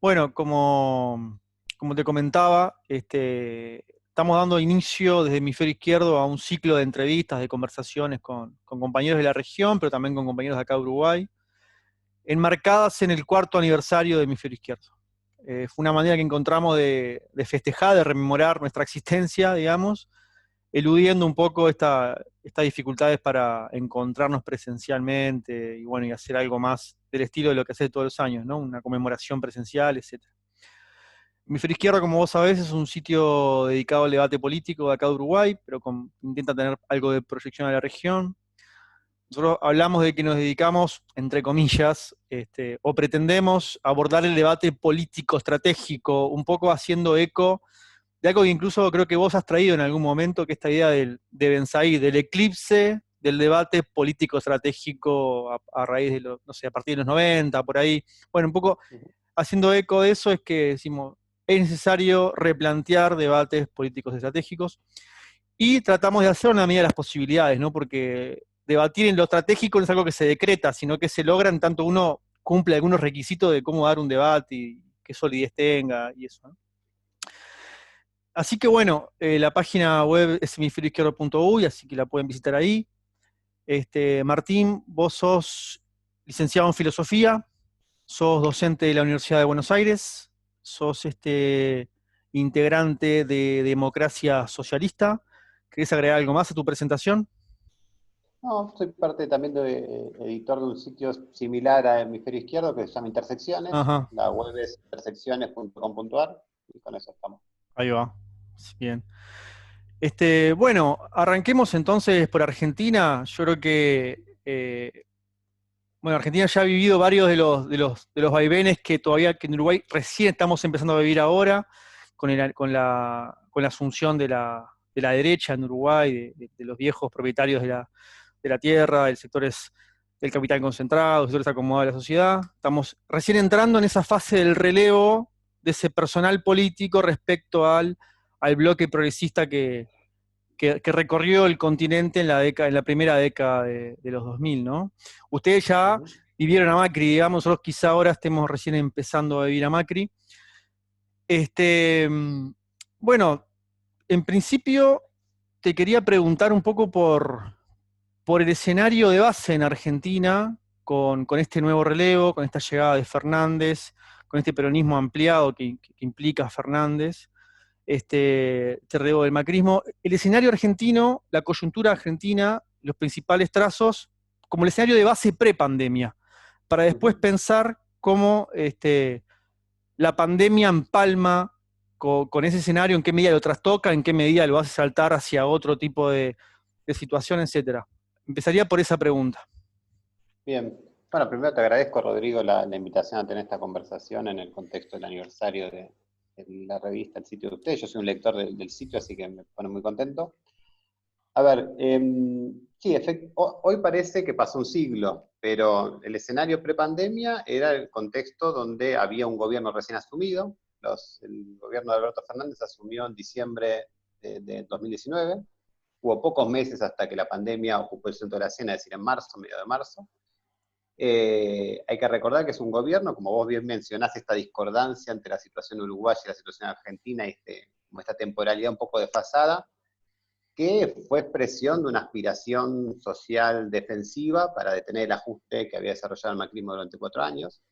Bueno, como te comentaba, estamos dando inicio desde Hemisferio Izquierdo a un ciclo de entrevistas, de conversaciones con compañeros de la región, pero también con compañeros de acá de Uruguay, enmarcadas en el cuarto aniversario de Hemisferio Izquierdo. Fue una manera que encontramos de festejar, de rememorar nuestra existencia, digamos, eludiendo un poco estas dificultades para encontrarnos presencialmente y bueno, y hacer algo más del estilo de lo que hace todos los años, ¿no? Una conmemoración presencial, etc. Hemisferio Izquierdo, como vos sabés, es un sitio dedicado al debate político de acá de Uruguay, pero intenta tener algo de proyección a la región. Nosotros hablamos de que nos dedicamos, entre comillas, o pretendemos abordar el debate político estratégico, un poco haciendo eco de algo que incluso creo que vos has traído en algún momento, que es esta idea de Ben Said, del eclipse del debate político estratégico a raíz de los, no sé, a partir de los 90, por ahí. Bueno, un poco Ujú. haciendo eco de eso es que decimos, es necesario replantear debates políticos estratégicos y tratamos de hacerlo en la medida de las posibilidades, ¿no? Porque debatir en lo estratégico no es algo que se decreta, sino que se logra en tanto uno cumple algunos requisitos de cómo dar un debate y qué solidez tenga y eso, ¿no? Así que bueno, la página web es hemisferioizquierdo.uy, así que la pueden visitar ahí. Martín, vos sos licenciado en filosofía, sos docente de la Universidad de Buenos Aires, sos integrante de Democracia Socialista. ¿Querés agregar algo más a tu presentación? No, soy parte también de editor de un sitio similar a Hemisferio Izquierdo que se llama Intersecciones. Ajá, La web es intersecciones.com.ar y con eso estamos. ahí va. Bien. Bueno, arranquemos entonces por Argentina. Yo creo que bueno, Argentina ya ha vivido varios de los vaivenes que todavía que en Uruguay recién estamos empezando a vivir ahora, con la asunción de la derecha en Uruguay, de los viejos propietarios de la tierra, del sectores del capital concentrado, sectores acomodados de la sociedad. Estamos recién entrando en esa fase del relevo de ese personal político respecto al bloque progresista que recorrió el continente en la primera década de los 2000, ¿no? Ustedes ya Ujú. vivieron a Macri, digamos, nosotros quizá ahora estemos recién empezando a vivir a Macri. Este, bueno, en principio te quería preguntar un poco por el escenario de base en Argentina, con este nuevo relevo, con esta llegada de Fernández, con este peronismo ampliado que implica Fernández, este relevo del macrismo. El escenario argentino, la coyuntura argentina, los principales trazos, como el escenario de base pre-pandemia, para después Ujú. pensar cómo la pandemia empalma con ese escenario, en qué medida lo trastoca, en qué medida lo hace saltar hacia otro tipo de situación, etcétera. Empezaría por esa pregunta. Bien. Bueno, primero te agradezco, Rodrigo, la invitación a tener esta conversación en el contexto del aniversario de la revista, el sitio de ustedes. Yo soy un lector del sitio, así que me pone muy contento. A ver, sí, hoy parece que pasó un siglo, pero el escenario prepandemia era el contexto donde había un gobierno recién asumido. El gobierno de Alberto Fernández asumió en diciembre de 2019. Hubo pocos meses hasta que la pandemia ocupó el centro de la escena, es decir, en marzo, medio de marzo. Hay que recordar que es un gobierno, como vos bien mencionás, esta discordancia entre la situación uruguaya y la situación argentina, y como esta temporalidad un poco desfasada, que fue expresión de una aspiración social defensiva para detener el ajuste que había desarrollado el macrismo durante 4 años.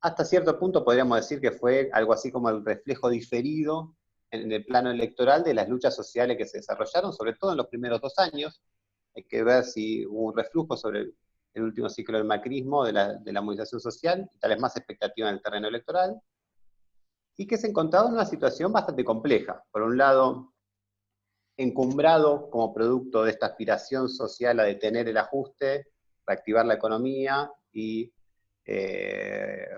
Hasta cierto punto podríamos decir que fue algo así como el reflejo diferido en el plano electoral de las luchas sociales que se desarrollaron, sobre todo en los primeros 2 años. Hay que ver si hubo un reflujo sobre el último ciclo del macrismo, de la movilización social, y tal vez más expectativa en el terreno electoral, y que se encontraba en una situación bastante compleja. Por un lado, encumbrado como producto de esta aspiración social a detener el ajuste, reactivar la economía y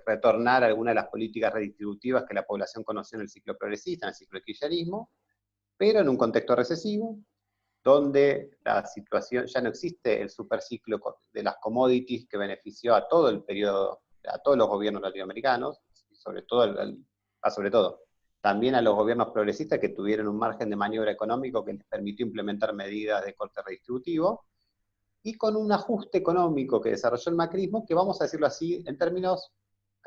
retornar a algunas de las políticas redistributivas que la población conoció en el ciclo progresista, en el ciclo del kirchnerismo, pero en un contexto recesivo, donde la situación, ya no existe el superciclo de las commodities que benefició a todo el periodo, a todos los gobiernos latinoamericanos, y sobre todo, también a los gobiernos progresistas que tuvieron un margen de maniobra económico que les permitió implementar medidas de corte redistributivo, y con un ajuste económico que desarrolló el macrismo, que vamos a decirlo así, en términos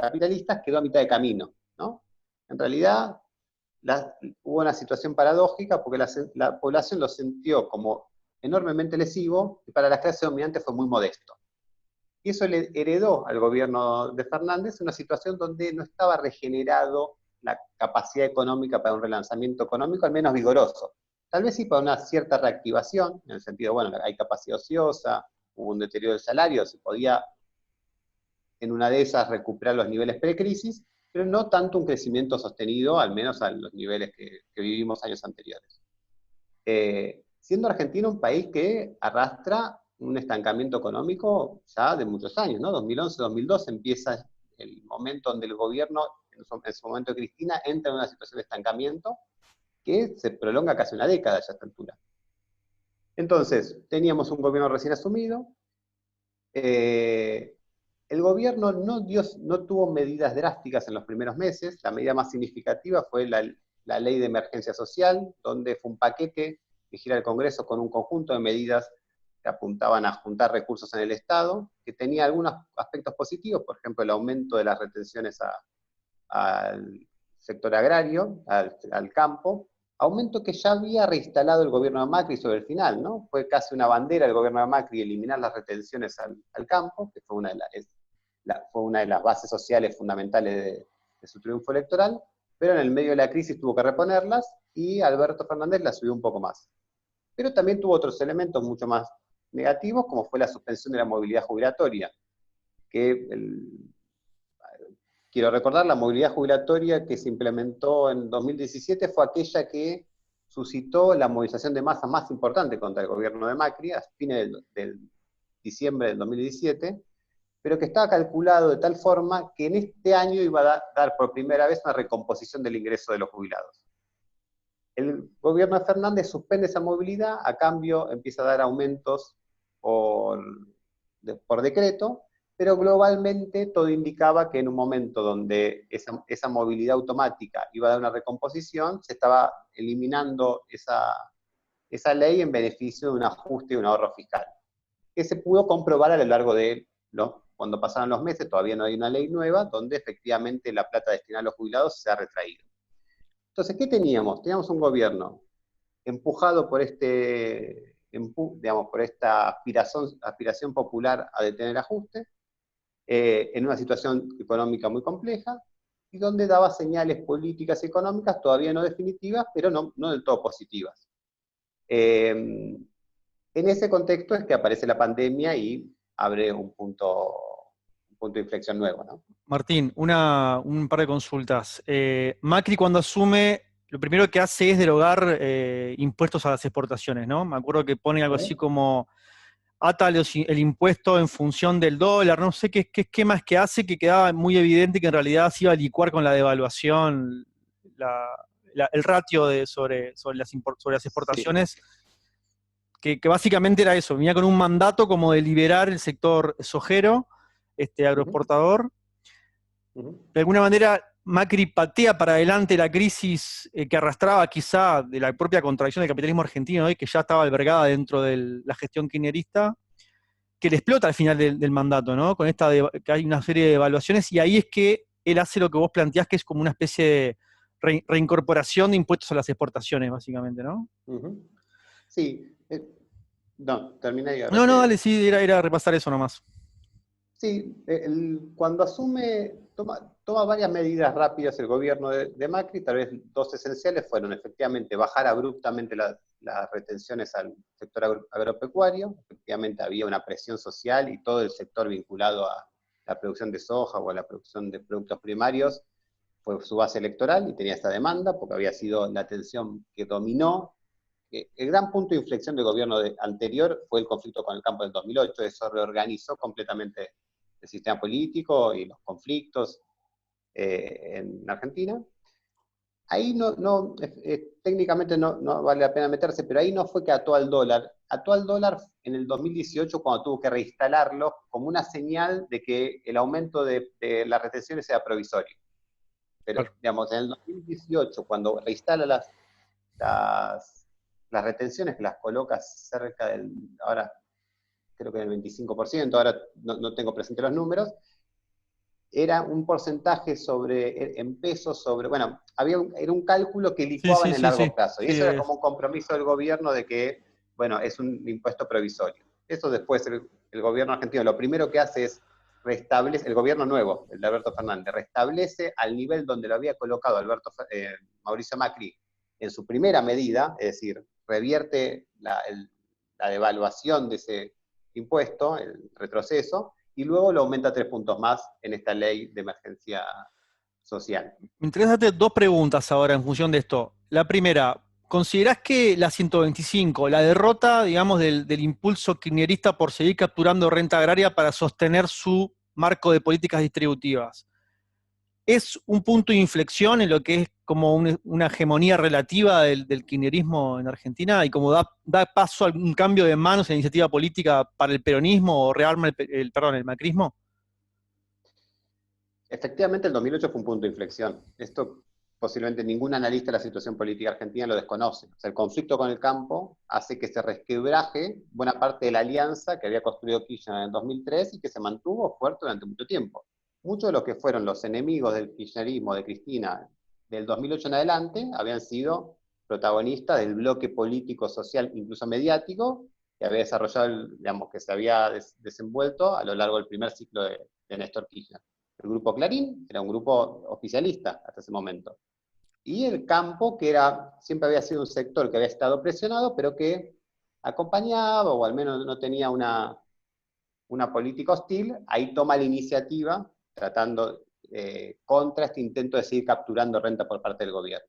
capitalistas quedó a mitad de camino, ¿no? En realidad hubo una situación paradójica porque la población lo sintió como enormemente lesivo y para las clases dominantes fue muy modesto. Y eso le heredó al gobierno de Fernández una situación donde no estaba regenerado la capacidad económica para un relanzamiento económico, al menos vigoroso. Tal vez sí para una cierta reactivación, en el sentido, bueno, hay capacidad ociosa, hubo un deterioro del salario, se podía en una de esas recuperar los niveles precrisis, pero no tanto un crecimiento sostenido, al menos a los niveles que vivimos años anteriores. Siendo Argentina un país que arrastra un estancamiento económico ya de muchos años, ¿no? 2011-2012 empieza el momento donde el gobierno, en su momento de Cristina, entra en una situación de estancamiento que se prolonga casi una década ya a esta altura. Entonces, teníamos un gobierno recién asumido, el gobierno no tuvo medidas drásticas en los primeros meses, la medida más significativa fue la ley de emergencia social, donde fue un paquete que gira el Congreso con un conjunto de medidas que apuntaban a juntar recursos en el Estado, que tenía algunos aspectos positivos, por ejemplo, el aumento de las retenciones al sector agrario, al campo, aumento que ya había reinstalado el gobierno de Macri sobre el final, ¿no? Fue casi una bandera del gobierno de Macri eliminar las retenciones al campo, que fue una de las bases sociales fundamentales de su triunfo electoral, pero en el medio de la crisis tuvo que reponerlas y Alberto Fernández las subió un poco más. Pero también tuvo otros elementos mucho más negativos, como fue la suspensión de la movilidad jubilatoria, que quiero recordar, la movilidad jubilatoria que se implementó en 2017 fue aquella que suscitó la movilización de masa más importante contra el gobierno de Macri a fines del diciembre del 2017, pero que estaba calculado de tal forma que en este año iba a dar por primera vez una recomposición del ingreso de los jubilados. El gobierno de Fernández suspende esa movilidad, a cambio empieza a dar aumentos por decreto, pero globalmente todo indicaba que en un momento donde esa movilidad automática iba a dar una recomposición, se estaba eliminando esa ley en beneficio de un ajuste y un ahorro fiscal, que se pudo comprobar a lo largo de cuando pasaron los meses, todavía no hay una ley nueva, donde efectivamente la plata destinada a los jubilados se ha retraído. Entonces, ¿qué teníamos? Teníamos un gobierno empujado por por esta aspiración popular a detener ajuste, en una situación económica muy compleja, y donde daba señales políticas y económicas todavía no definitivas, pero no del todo positivas. En ese contexto es que aparece la pandemia y abre un punto de inflexión nuevo, ¿no? Martín, un par de consultas. Macri cuando asume, lo primero que hace es derogar impuestos a las exportaciones, ¿no? Me acuerdo que pone algo así como ata el impuesto en función del dólar, no sé qué esquema es que hace, que quedaba muy evidente que en realidad se iba a licuar con la devaluación el ratio sobre las exportaciones, Sí. que básicamente era eso, venía con un mandato como de liberar el sector sojero, agroexportador. De alguna manera, Macri patea para adelante la crisis que arrastraba quizá de la propia contradicción del capitalismo argentino, que ya estaba albergada dentro de la gestión kirchnerista, que le explota al final del mandato, ¿no? Con que hay una serie de evaluaciones, y ahí es que él hace lo que vos planteás, que es como una especie de reincorporación de impuestos a las exportaciones, básicamente, ¿no? Sí. No, termina y ahora No, te... dale, sí, era repasar eso nomás. Sí, cuando asume, toma varias medidas rápidas el gobierno de Macri, tal vez dos esenciales fueron efectivamente bajar abruptamente las retenciones al sector agropecuario, efectivamente había una presión social y todo el sector vinculado a la producción de soja o a la producción de productos primarios fue su base electoral y tenía esta demanda porque había sido la tensión que dominó. El gran punto de inflexión del gobierno anterior fue el conflicto con el campo del 2008, eso reorganizó completamente el sistema político y los conflictos en Argentina. Ahí técnicamente no vale la pena meterse, pero ahí no fue que ató al dólar en el 2018 cuando tuvo que reinstalarlo como una señal de que el aumento de las retenciones era provisorio. Pero, Claro. digamos, en el 2018, cuando reinstala las retenciones, que las coloca cerca ahora creo que del 25%, ahora no tengo presente los números, era un porcentaje en pesos bueno, era un cálculo que Sí, licuaba sí, en el sí, largo sí. plazo, y Sí, eso era como un compromiso del gobierno de que, bueno, es un impuesto provisorio. Eso después el gobierno argentino lo primero que hace es restablece, el gobierno nuevo, el de Alberto Fernández, restablece al nivel donde lo había colocado Mauricio Macri en su primera medida, es decir, revierte la devaluación de ese impuesto, el retroceso, y luego lo aumenta 3 puntos más en esta ley de emergencia social. Me interesa hacerte dos preguntas ahora en función de esto. La primera, ¿considerás que la 125, la derrota, digamos, del impulso kirchnerista por seguir capturando renta agraria para sostener su marco de políticas distributivas, es un punto de inflexión en lo que es como una hegemonía relativa del kirchnerismo en Argentina y como da paso a un cambio de manos en la iniciativa política para el peronismo o rearma el macrismo? Efectivamente, el 2008 fue un punto de inflexión. Esto posiblemente ningún analista de la situación política argentina lo desconoce. O sea, el conflicto con el campo hace que se resquebraje buena parte de la alianza que había construido Kirchner en el 2003 y que se mantuvo fuerte durante mucho tiempo. Muchos de los que fueron los enemigos del kirchnerismo, de Cristina, del 2008 en adelante, habían sido protagonistas del bloque político, social, incluso mediático, que había desarrollado, digamos, que se había desenvuelto a lo largo del primer ciclo de Néstor Kirchner. El grupo Clarín era un grupo oficialista hasta ese momento. Y el campo, que siempre había sido un sector que había estado presionado, pero que acompañaba, o al menos no tenía una política hostil, ahí toma la iniciativa tratando contra este intento de seguir capturando renta por parte del gobierno.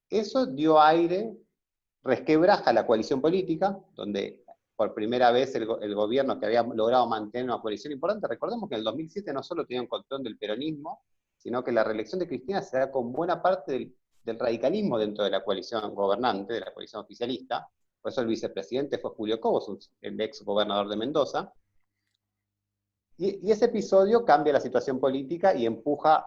Eso dio aire, resquebraja la coalición política, donde por primera vez el gobierno que había logrado mantener una coalición importante, recordemos que en el 2007 no solo tenía un control del peronismo, sino que la reelección de Cristina se da con buena parte del radicalismo dentro de la coalición gobernante, de la coalición oficialista. Por eso el vicepresidente fue Julio Cobos, el ex gobernador de Mendoza. Y ese episodio cambia la situación política y empuja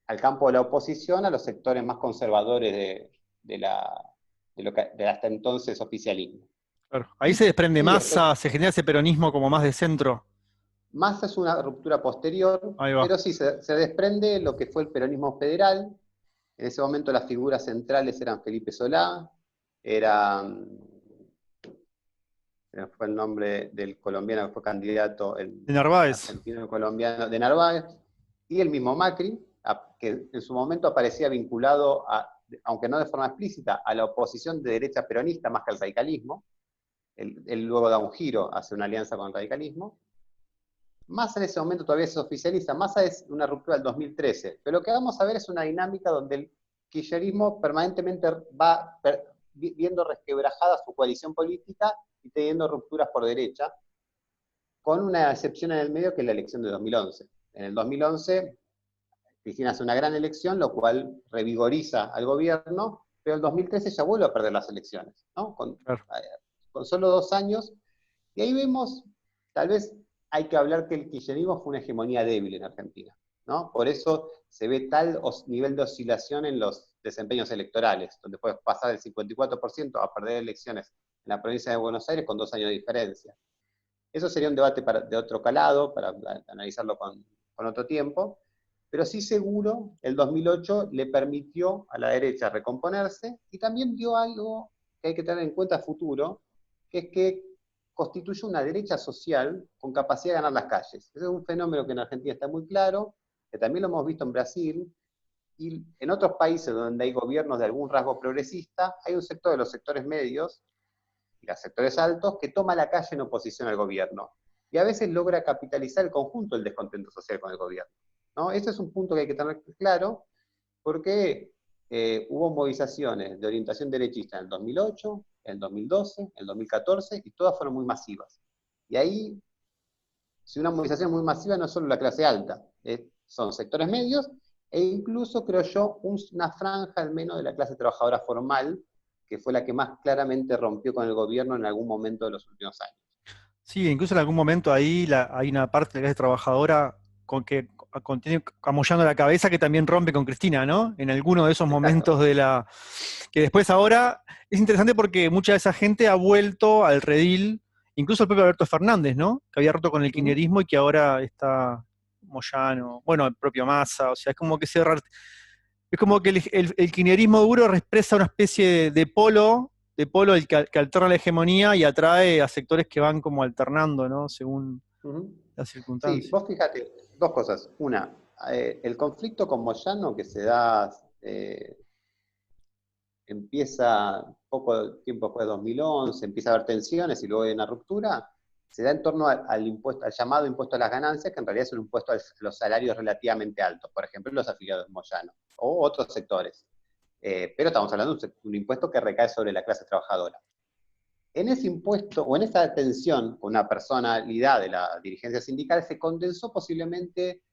al campo de la oposición, a los sectores más conservadores del hasta entonces oficialismo. Claro. Ahí se desprende Y después, Massa, se genera ese peronismo como más de centro. Massa es una ruptura posterior, Ahí va. pero sí se desprende lo que fue el peronismo federal. En ese momento las figuras centrales eran Felipe Solá, fue el nombre del colombiano que fue candidato, el De Narváez. argentino colombiano de Narváez, y el mismo Macri, que en su momento aparecía vinculado, aunque no de forma explícita, a la oposición de derecha peronista más que al radicalismo. Él luego da un giro hacia una alianza con el radicalismo. Massa en ese momento todavía se oficializa. Massa es una ruptura del 2013, pero lo que vamos a ver es una dinámica donde el kirchnerismo permanentemente va viendo resquebrajada su coalición política y teniendo rupturas por derecha, con una excepción en el medio que es la elección de 2011. En el 2011, Cristina hace una gran elección, lo cual revigoriza al gobierno, pero en el 2013 ya vuelve a perder las elecciones, ¿no? Claro. Con solo 2 años, y ahí vemos, tal vez hay que hablar que el kirchnerismo fue una hegemonía débil en Argentina, ¿no? Por eso se ve tal nivel de oscilación en los desempeños electorales, donde puedes pasar del 54% a perder elecciones en la provincia de Buenos Aires con 2 años de diferencia. Eso sería un debate de otro calado, para analizarlo con otro tiempo, pero sí seguro el 2008 le permitió a la derecha recomponerse y también dio algo que hay que tener en cuenta a futuro, que es que constituye una derecha social con capacidad de ganar las calles. Ese es un fenómeno que en Argentina está muy claro, que también lo hemos visto en Brasil, y en otros países donde hay gobiernos de algún rasgo progresista, hay un sector de los sectores medios y los sectores altos que toma la calle en oposición al gobierno. Y a veces logra capitalizar el conjunto del descontento social con el gobierno, ¿no? Ese es un punto que hay que tener claro, porque hubo movilizaciones de orientación derechista en el 2008, en el 2012, en el 2014, y todas fueron muy masivas. Y ahí, si una movilización muy masiva, no es solo la clase alta, son sectores medios, e incluso, creo yo, una franja al menos de la clase trabajadora formal, que fue la que más claramente rompió con el gobierno en algún momento de los últimos años. Sí, incluso en algún momento ahí hay una parte de la clase trabajadora tiene amollando la cabeza que también rompe con Cristina, ¿no? En alguno de esos Exacto. momentos que después ahora es interesante porque mucha de esa gente ha vuelto al redil, incluso el propio Alberto Fernández, ¿no? Que había roto con el kirchnerismo y que ahora está Moyano, bueno, el propio Massa, o sea, es como que es como que el kirchnerismo duro expresa una especie de polo que alterna la hegemonía y atrae a sectores que van como alternando, ¿no? Según Ujú. las Sí, circunstancias. vos fíjate, dos cosas. Una, el conflicto con Moyano que se da, empieza poco tiempo después de 2011, empieza a haber tensiones y luego hay una ruptura, se da en torno al impuesto, al llamado impuesto a las ganancias, que en realidad es un impuesto a los salarios relativamente altos, por ejemplo, los afiliados de Moyano, o otros sectores. Pero estamos hablando de un impuesto que recae sobre la clase trabajadora. En ese impuesto o en esa tensión con una personalidad de la dirigencia sindical se condensó posiblemente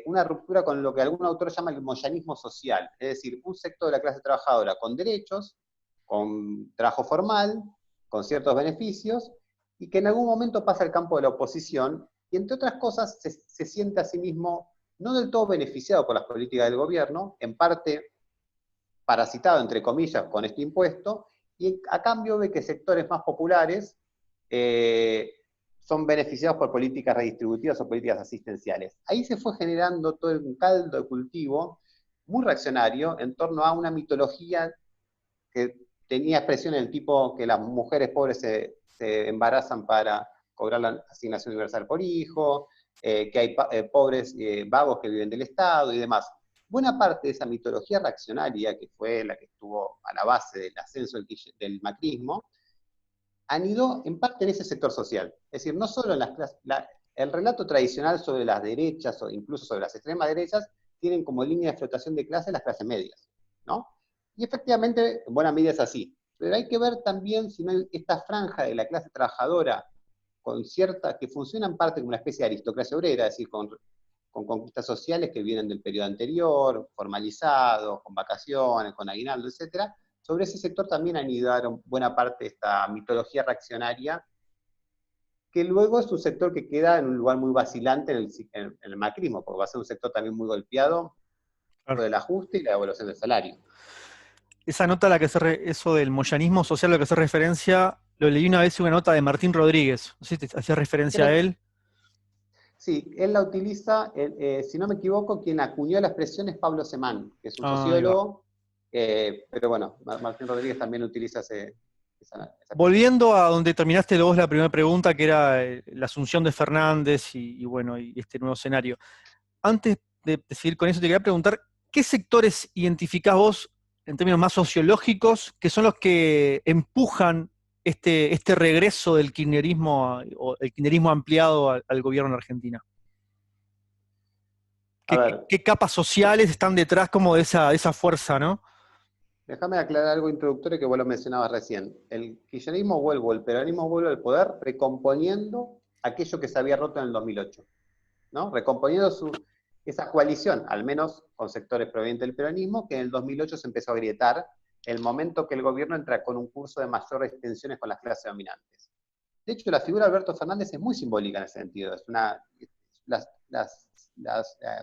una ruptura con lo que algún autor llama el moyanismo social, es decir, un sector de la clase trabajadora con derechos, con trabajo formal, con ciertos beneficios, y que en algún momento pasa al campo de la oposición, y entre otras cosas se siente a sí mismo no del todo beneficiado por las políticas del gobierno, en parte parasitado, entre comillas, con este impuesto, y a cambio ve que sectores más populares eh, son beneficiados por políticas redistributivas o políticas asistenciales. Ahí se fue generando todo un caldo de cultivo muy reaccionario en torno a una mitología que tenía expresión en el tipo que las mujeres pobres se embarazan para cobrar la asignación universal por hijo, que hay pobres vagos que viven del Estado y demás. Buena parte de esa mitología reaccionaria, que fue la que estuvo a la base del ascenso del macrismo, anidó en parte en ese sector social. Es decir, no solo en las clases, el relato tradicional sobre las derechas o incluso sobre las extremas derechas tienen como línea de flotación de clase las clases medias, ¿no? Y efectivamente, en buena medida es así. Pero hay que ver también si no hay esta franja de la clase trabajadora con cierta, que funciona en parte como una especie de aristocracia obrera, es decir, con conquistas sociales que vienen del periodo anterior, formalizados, con vacaciones, con aguinaldo, etcétera. Sobre ese sector también anidaron buena parte de esta mitología reaccionaria, que luego es un sector que queda en un lugar muy vacilante en el macrismo, porque va a ser un sector también muy golpeado por Claro. el ajuste y la devolución del salario. Esa nota a la que eso del moyanismo social a lo que hace referencia, lo leí una vez en una nota de Martín Rodríguez. No sé si te hacía referencia a él. Sí, él la utiliza, si no me equivoco, quien acuñó la expresión es Pablo Semán, que es un Ah, ahí va. sociólogo, pero bueno, Martín Rodríguez también utiliza esa expresión. Volviendo a donde terminaste vos la primera pregunta, que era la asunción de Fernández y bueno, y este nuevo escenario. Antes de seguir con eso, te quería preguntar, ¿qué sectores identificás vos en términos más sociológicos que son los que empujan este regreso del kirchnerismo o el kirchnerismo ampliado al gobierno en Argentina? A ¿Qué, ver, qué capas sociales están detrás como de esa fuerza, ¿no? déjame aclarar algo introductorio que vos lo mencionabas recién. El kirchnerismo vuelve, o el peronismo vuelve al poder recomponiendo aquello que se había roto en el 2008, ¿no? Recomponiendo esa coalición, al menos con sectores provenientes del peronismo, que en el 2008 se empezó a agrietar el momento que el gobierno entra con un curso de mayores tensiones con las clases dominantes. De hecho, la figura de Alberto Fernández es muy simbólica en ese sentido. La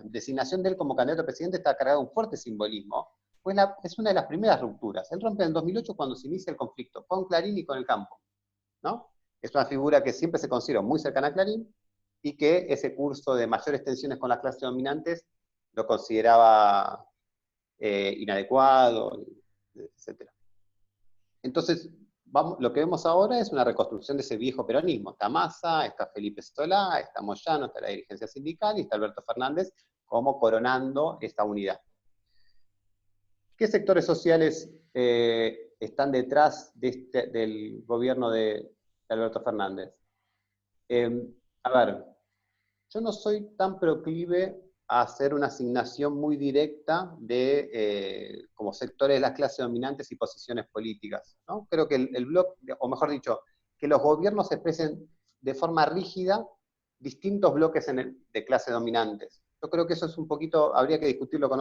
designación de él como candidato a presidente está cargada de un fuerte simbolismo, pues es una de las primeras rupturas. Él rompe en el 2008 cuando se inicia el conflicto con Clarín y con el campo, ¿no? Es una figura que siempre se consideró muy cercana a Clarín y que ese curso de mayores tensiones con las clases dominantes lo consideraba inadecuado, etc. Entonces, lo que vemos ahora es una reconstrucción de ese viejo peronismo. Está Massa, está Felipe Solá, está Moyano, está la dirigencia sindical y está Alberto Fernández como coronando esta unidad. ¿Qué sectores sociales están detrás del gobierno de Alberto Fernández? A ver, yo no soy tan proclive a hacer una asignación muy directa de como sectores de las clases dominantes y posiciones políticas, ¿no? Creo que el bloque, o mejor dicho, que los gobiernos expresen de forma rígida distintos bloques de clases dominantes. Yo creo que eso es un poquito, habría que discutirlo con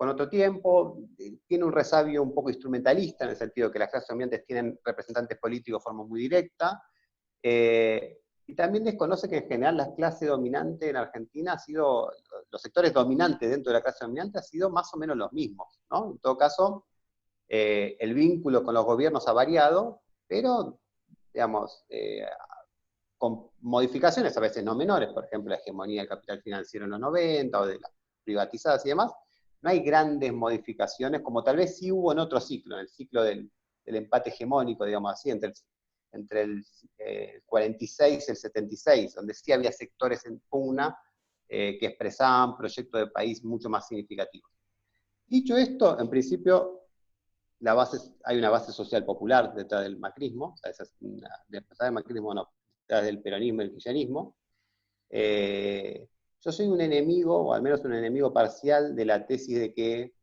otro tiempo, tiene un resabio un poco instrumentalista, en el sentido que las clases dominantes tienen representantes políticos de forma muy directa, y también desconoce que en general la clase dominante en Argentina ha sido, los sectores dominantes dentro de la clase dominante han sido más o menos los mismos, ¿no? En todo caso, el vínculo con los gobiernos ha variado, pero, digamos, con modificaciones a veces no menores, por ejemplo, la hegemonía del capital financiero en los 90 o de las privatizadas y demás, no hay grandes modificaciones como tal vez sí hubo en otro ciclo, en el ciclo del empate hegemónico, digamos así, entre el 46 y el 76, donde sí había sectores en pugna que expresaban proyectos de país mucho más significativos. Dicho esto, en principio hay una base social popular detrás del macrismo, o sea, detrás del macrismo no, detrás del peronismo y el kirchnerismo. Yo soy un enemigo, o al menos un enemigo parcial, de la tesis de que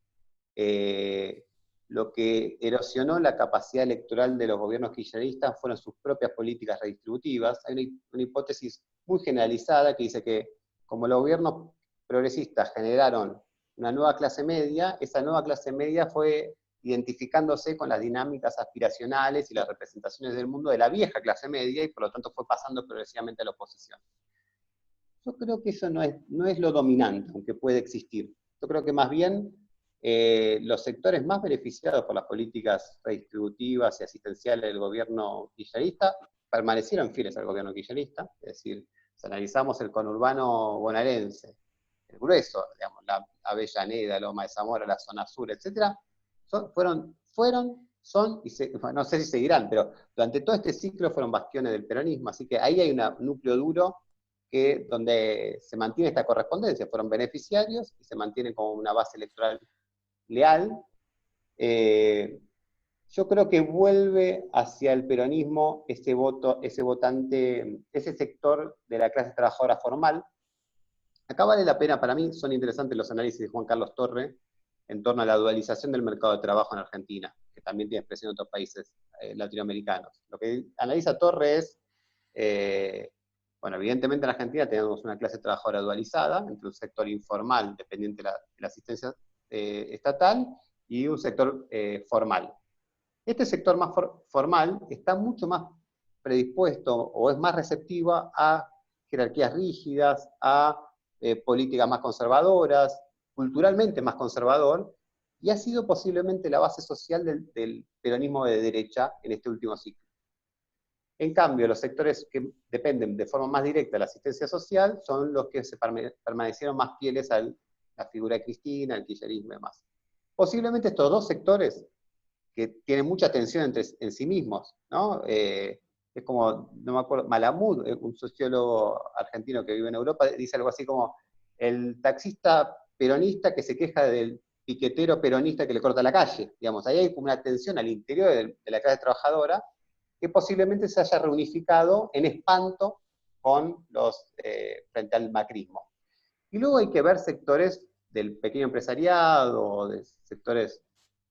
lo que erosionó la capacidad electoral de los gobiernos kirchneristas fueron sus propias políticas redistributivas. Hay una hipótesis muy generalizada que dice que como los gobiernos progresistas generaron una nueva clase media, esa nueva clase media fue identificándose con las dinámicas aspiracionales y las representaciones del mundo de la vieja clase media y por lo tanto fue pasando progresivamente a la oposición. Yo creo que eso no es lo dominante, aunque puede existir. Yo creo que más bien los sectores más beneficiados por las políticas redistributivas y asistenciales del gobierno kirchnerista permanecieron fieles al gobierno kirchnerista, es decir, si analizamos el conurbano bonaerense, el grueso, digamos, la Avellaneda, Loma de Zamora, la zona sur, etc., son, no sé si seguirán, pero durante todo este ciclo fueron bastiones del peronismo, así que ahí hay un núcleo duro donde se mantiene esta correspondencia, fueron beneficiarios y se mantiene como una base electoral leal. Yo creo que vuelve hacia el peronismo ese votante, ese sector de la clase trabajadora formal. Acá vale la pena, para mí son interesantes los análisis de Juan Carlos Torre en torno a la dualización del mercado de trabajo en Argentina, que también tiene expresión en otros países latinoamericanos. Lo que analiza Torre es, bueno, evidentemente en Argentina tenemos una clase trabajadora dualizada, entre un sector informal, dependiente de la asistencia estatal, y un sector formal. Este sector más formal está mucho más predispuesto o es más receptiva a jerarquías rígidas, a políticas más conservadoras, culturalmente más conservador, y ha sido posiblemente la base social del peronismo de derecha en este último ciclo. En cambio, los sectores que dependen de forma más directa de la asistencia social son los que se permanecieron más fieles a la figura de Cristina, al kirchnerismo y demás. Posiblemente estos dos sectores, que tienen mucha tensión en sí mismos, ¿no? Es como, no me acuerdo, Malamud, un sociólogo argentino que vive en Europa, dice algo así como el taxista peronista que se queja del piquetero peronista que le corta la calle, digamos, ahí hay como una tensión al interior de la clase trabajadora que posiblemente se haya reunificado en espanto con frente al macrismo. Y luego hay que ver sectores del pequeño empresariado, de sectores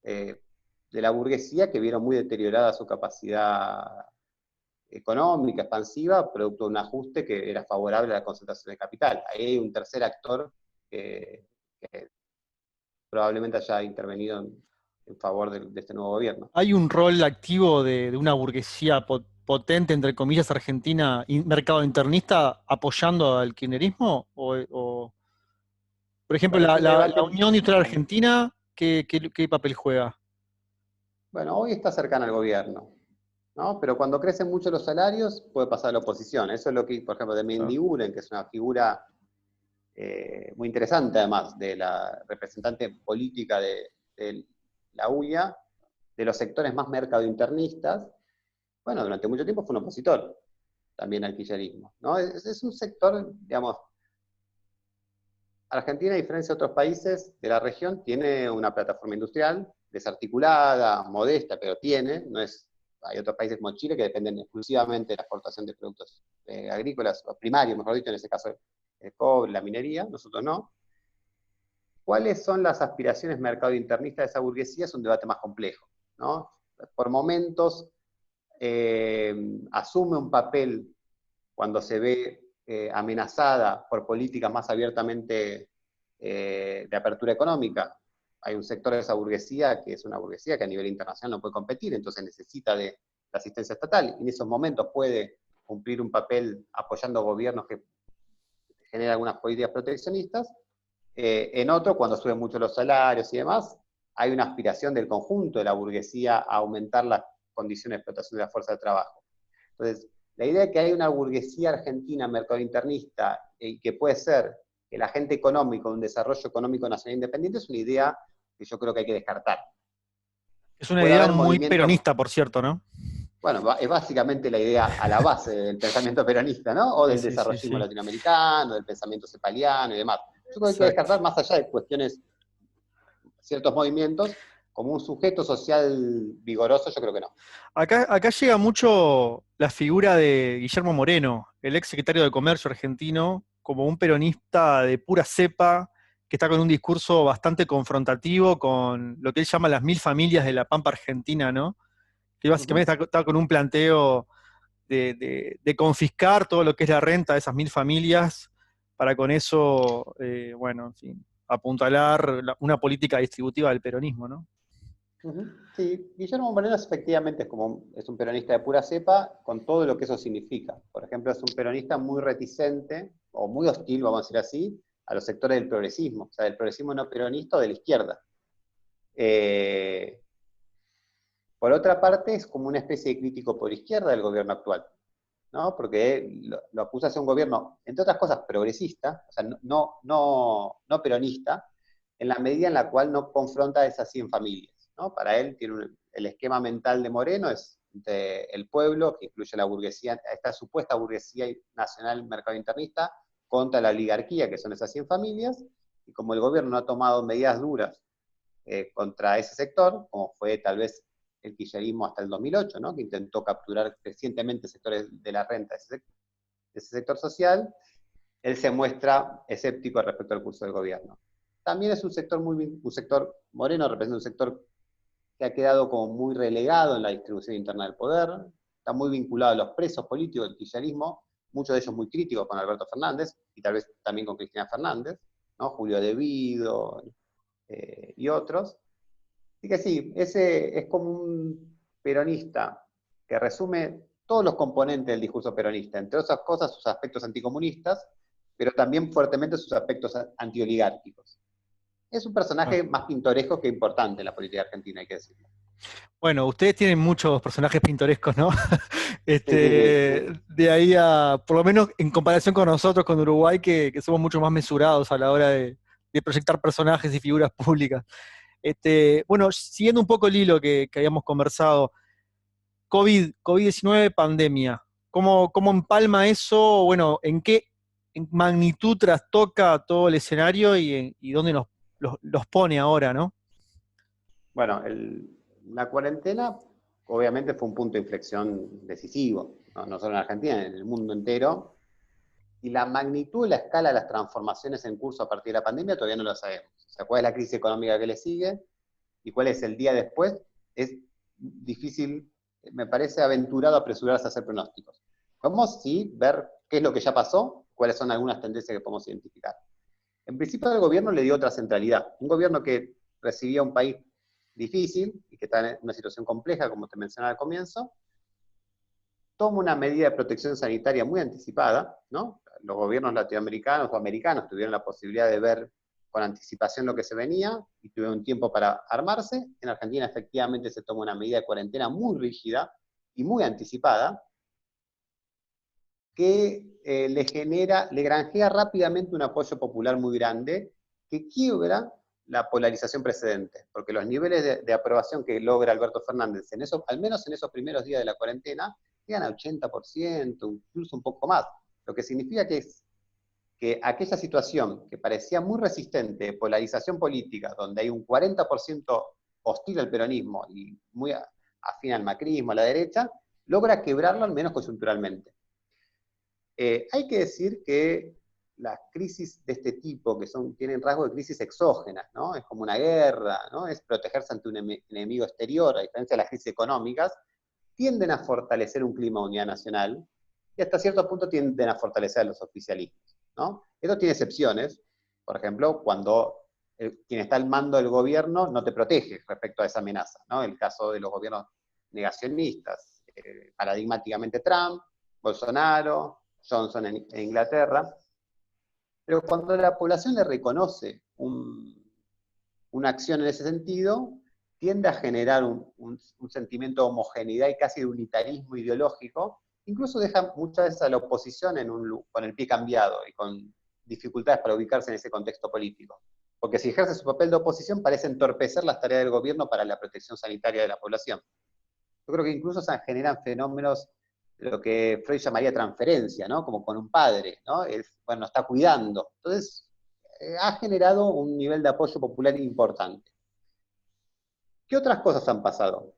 de la burguesía que vieron muy deteriorada su capacidad económica, expansiva, producto de un ajuste que era favorable a la concentración de capital. Ahí hay un tercer actor que probablemente haya intervenido en favor de este nuevo gobierno. ¿Hay un rol activo de una burguesía potente, entre comillas, argentina, mercado internista, apoyando al kirchnerismo? Por ejemplo, Bueno, es un debate. la Unión Industrial Argentina, ¿qué papel juega? Bueno, hoy está cercana al gobierno, ¿no? Pero cuando crecen mucho los salarios, puede pasar a la oposición. Eso es lo que, por ejemplo, de Mendiguren, que es una figura muy interesante, además, de la representante política de la UIA, de los sectores más mercadointernistas. Bueno, durante mucho tiempo fue un opositor también al kirchnerismo, ¿no? Es un sector, digamos, Argentina, a diferencia de otros países de la región, tiene una plataforma industrial desarticulada, modesta, pero hay otros países como Chile que dependen exclusivamente de la exportación de productos agrícolas, o primarios, mejor dicho, en ese caso el cobre, la minería, nosotros no. ¿Cuáles son las aspiraciones mercadointernistas de esa burguesía? Es un debate más complejo, ¿no? Por momentos asume un papel cuando se ve amenazada por políticas más abiertamente de apertura económica. Hay un sector de esa burguesía que es una burguesía que a nivel internacional no puede competir, entonces necesita de la asistencia estatal, y en esos momentos puede cumplir un papel apoyando gobiernos que generan algunas políticas proteccionistas. En otro, cuando suben mucho los salarios y demás, hay una aspiración del conjunto de la burguesía a aumentar las condiciones de explotación de la fuerza de trabajo. Entonces, La idea de que hay una burguesía argentina mercadointernista y que puede ser el agente económico de un desarrollo económico nacional independiente es una idea que yo creo que hay que descartar. Es una Puede idea haber muy movimientos, peronista, por cierto, ¿no? bueno, es básicamente la idea a la base del pensamiento peronista, ¿no? O Sí, del sí, sí, desarrollismo sí. hay del pensamiento cepaliano y demás. Yo creo que hay que Exacto. descartar más allá de cuestiones, ciertos movimientos, como un sujeto social vigoroso, yo creo que no. Acá llega mucho la figura de Guillermo Moreno, el ex secretario de Comercio argentino, como un peronista de pura cepa, que está con un discurso bastante confrontativo con lo que él llama las 1000 familias de la Pampa Argentina, ¿no? Que básicamente está con un planteo de confiscar todo lo que es la renta de esas 1000 familias, para con eso, bueno, en fin, apuntalar una política distributiva del peronismo, ¿no? Sí, Guillermo Moreno efectivamente es un peronista de pura cepa, con todo lo que eso significa. Por ejemplo, es un peronista muy reticente, o muy hostil, vamos a decir así, a los sectores del progresismo, o sea, del progresismo no peronista o de la izquierda. Eh, por otra parte, es como una especie de crítico por izquierda del gobierno actual, ¿no? Porque lo acusa de ser un gobierno, entre otras cosas, progresista, o sea, no peronista, en la medida en la cual no confronta a esas 100 familias, ¿no? Para él, el esquema mental de Moreno es de el pueblo, que incluye la burguesía, esta supuesta burguesía nacional mercadointernista, contra la oligarquía, que son esas 100 familias, y como el gobierno no ha tomado medidas duras contra ese sector, como fue tal vez el kirchnerismo hasta el 2008, ¿no? Que intentó capturar crecientemente sectores de la renta de ese sector social, él se muestra escéptico respecto al curso del gobierno. También es un sector, Moreno representa un sector que ha quedado como muy relegado en la distribución interna del poder, está muy vinculado a los presos políticos del kirchnerismo, muchos de ellos muy críticos con Alberto Fernández, y tal vez también con Cristina Fernández, ¿no? Julio De Vido y otros. Así que sí, ese es como un peronista que resume todos los componentes del discurso peronista, entre otras cosas sus aspectos anticomunistas, pero también fuertemente sus aspectos antioligárquicos. Es un Ah. personaje más pintoresco que importante en la política argentina, hay que decirlo. Bueno, ustedes tienen muchos personajes pintorescos, ¿no? Sí, sí, sí. De ahí a, por lo menos en comparación con nosotros, con Uruguay, que somos mucho más mesurados a la hora de proyectar personajes y figuras públicas. Bueno, siguiendo un poco el hilo que habíamos conversado, COVID-19, pandemia. ¿Cómo empalma eso? Bueno, en magnitud trastoca todo el escenario y dónde los pone ahora, ¿no? Bueno, la cuarentena obviamente fue un punto de inflexión decisivo, no solo en Argentina, en el mundo entero, y la magnitud y la escala de las transformaciones en curso a partir de la pandemia todavía no lo sabemos. O sea, cuál es la crisis económica que le sigue y cuál es el día después, es difícil, me parece aventurado apresurarse a hacer pronósticos. Podemos sí ver qué es lo que ya pasó, cuáles son algunas tendencias que podemos identificar. En principio el gobierno le dio otra centralidad. Un gobierno que recibía un país difícil y que está en una situación compleja, como te mencionaba al comienzo, toma una medida de protección sanitaria muy anticipada, ¿no? Los gobiernos latinoamericanos o americanos tuvieron la posibilidad de ver con anticipación lo que se venía y tuvieron un tiempo para armarse. En Argentina efectivamente se toma una medida de cuarentena muy rígida y muy anticipada que le granjea rápidamente un apoyo popular muy grande que quiebra la polarización precedente, porque los niveles de aprobación que logra Alberto Fernández, al menos en esos primeros días de la cuarentena, llegan al 80%, incluso un poco más, lo que significa que aquella situación que parecía muy resistente de polarización política, donde hay un 40% hostil al peronismo y muy afín al macrismo, a la derecha, logra quebrarlo al menos coyunturalmente. Hay que decir que las crisis de este tipo, tienen rasgos de crisis exógenas, ¿no? Es como una guerra, ¿no? Es protegerse ante un enemigo exterior, a diferencia de las crisis económicas, tienden a fortalecer un clima de unidad nacional y hasta cierto punto tienden a fortalecer a los oficialismos, ¿no? Esto tiene excepciones, por ejemplo, cuando quien está al mando del gobierno no te protege respecto a esa amenaza, ¿no? El caso de los gobiernos negacionistas, paradigmáticamente Trump, Bolsonaro, Johnson en Inglaterra, pero cuando la población le reconoce una acción en ese sentido, tiende a generar un sentimiento de homogeneidad y casi de unitarismo ideológico incluso deja muchas veces a la oposición con el pie cambiado y con dificultades para ubicarse en ese contexto político. Porque si ejerce su papel de oposición parece entorpecer las tareas del gobierno para la protección sanitaria de la población. Yo creo que incluso se generan fenómenos de lo que Freud llamaría transferencia, ¿no? Como con un padre, ¿no? Bueno, está cuidando. Entonces, ha generado un nivel de apoyo popular importante. ¿Qué otras cosas han pasado?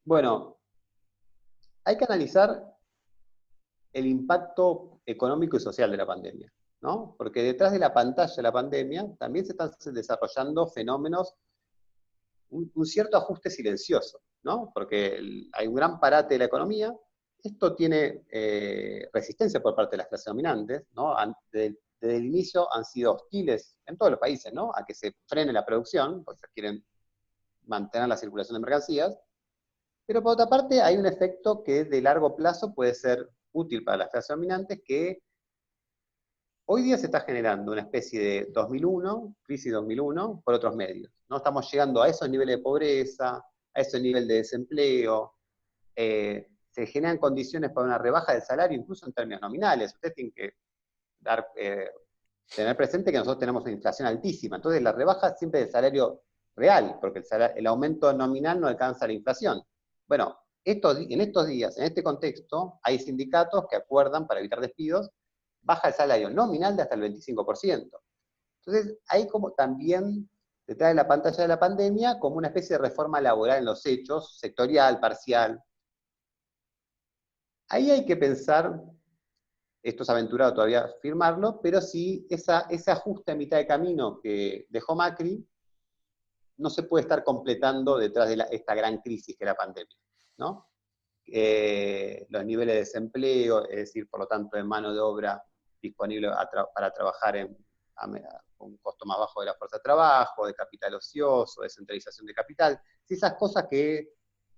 Bueno, hay que analizar el impacto económico y social de la pandemia, ¿no? Porque detrás de la pantalla de la pandemia también se están desarrollando fenómenos, un cierto ajuste silencioso, ¿no? Porque hay un gran parate de la economía. Esto tiene resistencia por parte de las clases dominantes, ¿no? Desde el inicio han sido hostiles en todos los países, ¿no? A que se frene la producción, porque quieren mantener la circulación de mercancías. Pero por otra parte hay un efecto que de largo plazo puede ser útil para las clases dominantes, que hoy día se está generando una especie de 2001, crisis 2001, por otros medios. ¿No? Estamos llegando a esos niveles de pobreza, a esos niveles de desempleo, se generan condiciones para una rebaja del salario, incluso en términos nominales. Ustedes tienen que tener presente que nosotros tenemos una inflación altísima, entonces la rebaja siempre del salario real, porque el aumento nominal no alcanza la inflación. Bueno, en estos días, en este contexto, hay sindicatos que acuerdan, para evitar despidos, baja el salario nominal de hasta el 25%. Entonces, hay como también, detrás de la pantalla de la pandemia, como una especie de reforma laboral en los hechos, sectorial, parcial. Ahí hay que pensar, esto es aventurado todavía firmarlo, pero sí ese ajuste a mitad de camino que dejó Macri no se puede estar completando detrás de esta gran crisis que es la pandemia, ¿no? Los niveles de desempleo, es decir, por lo tanto, de mano de obra disponible para trabajar con un costo más bajo de la fuerza de trabajo, de capital ocioso, de centralización de capital, si esas cosas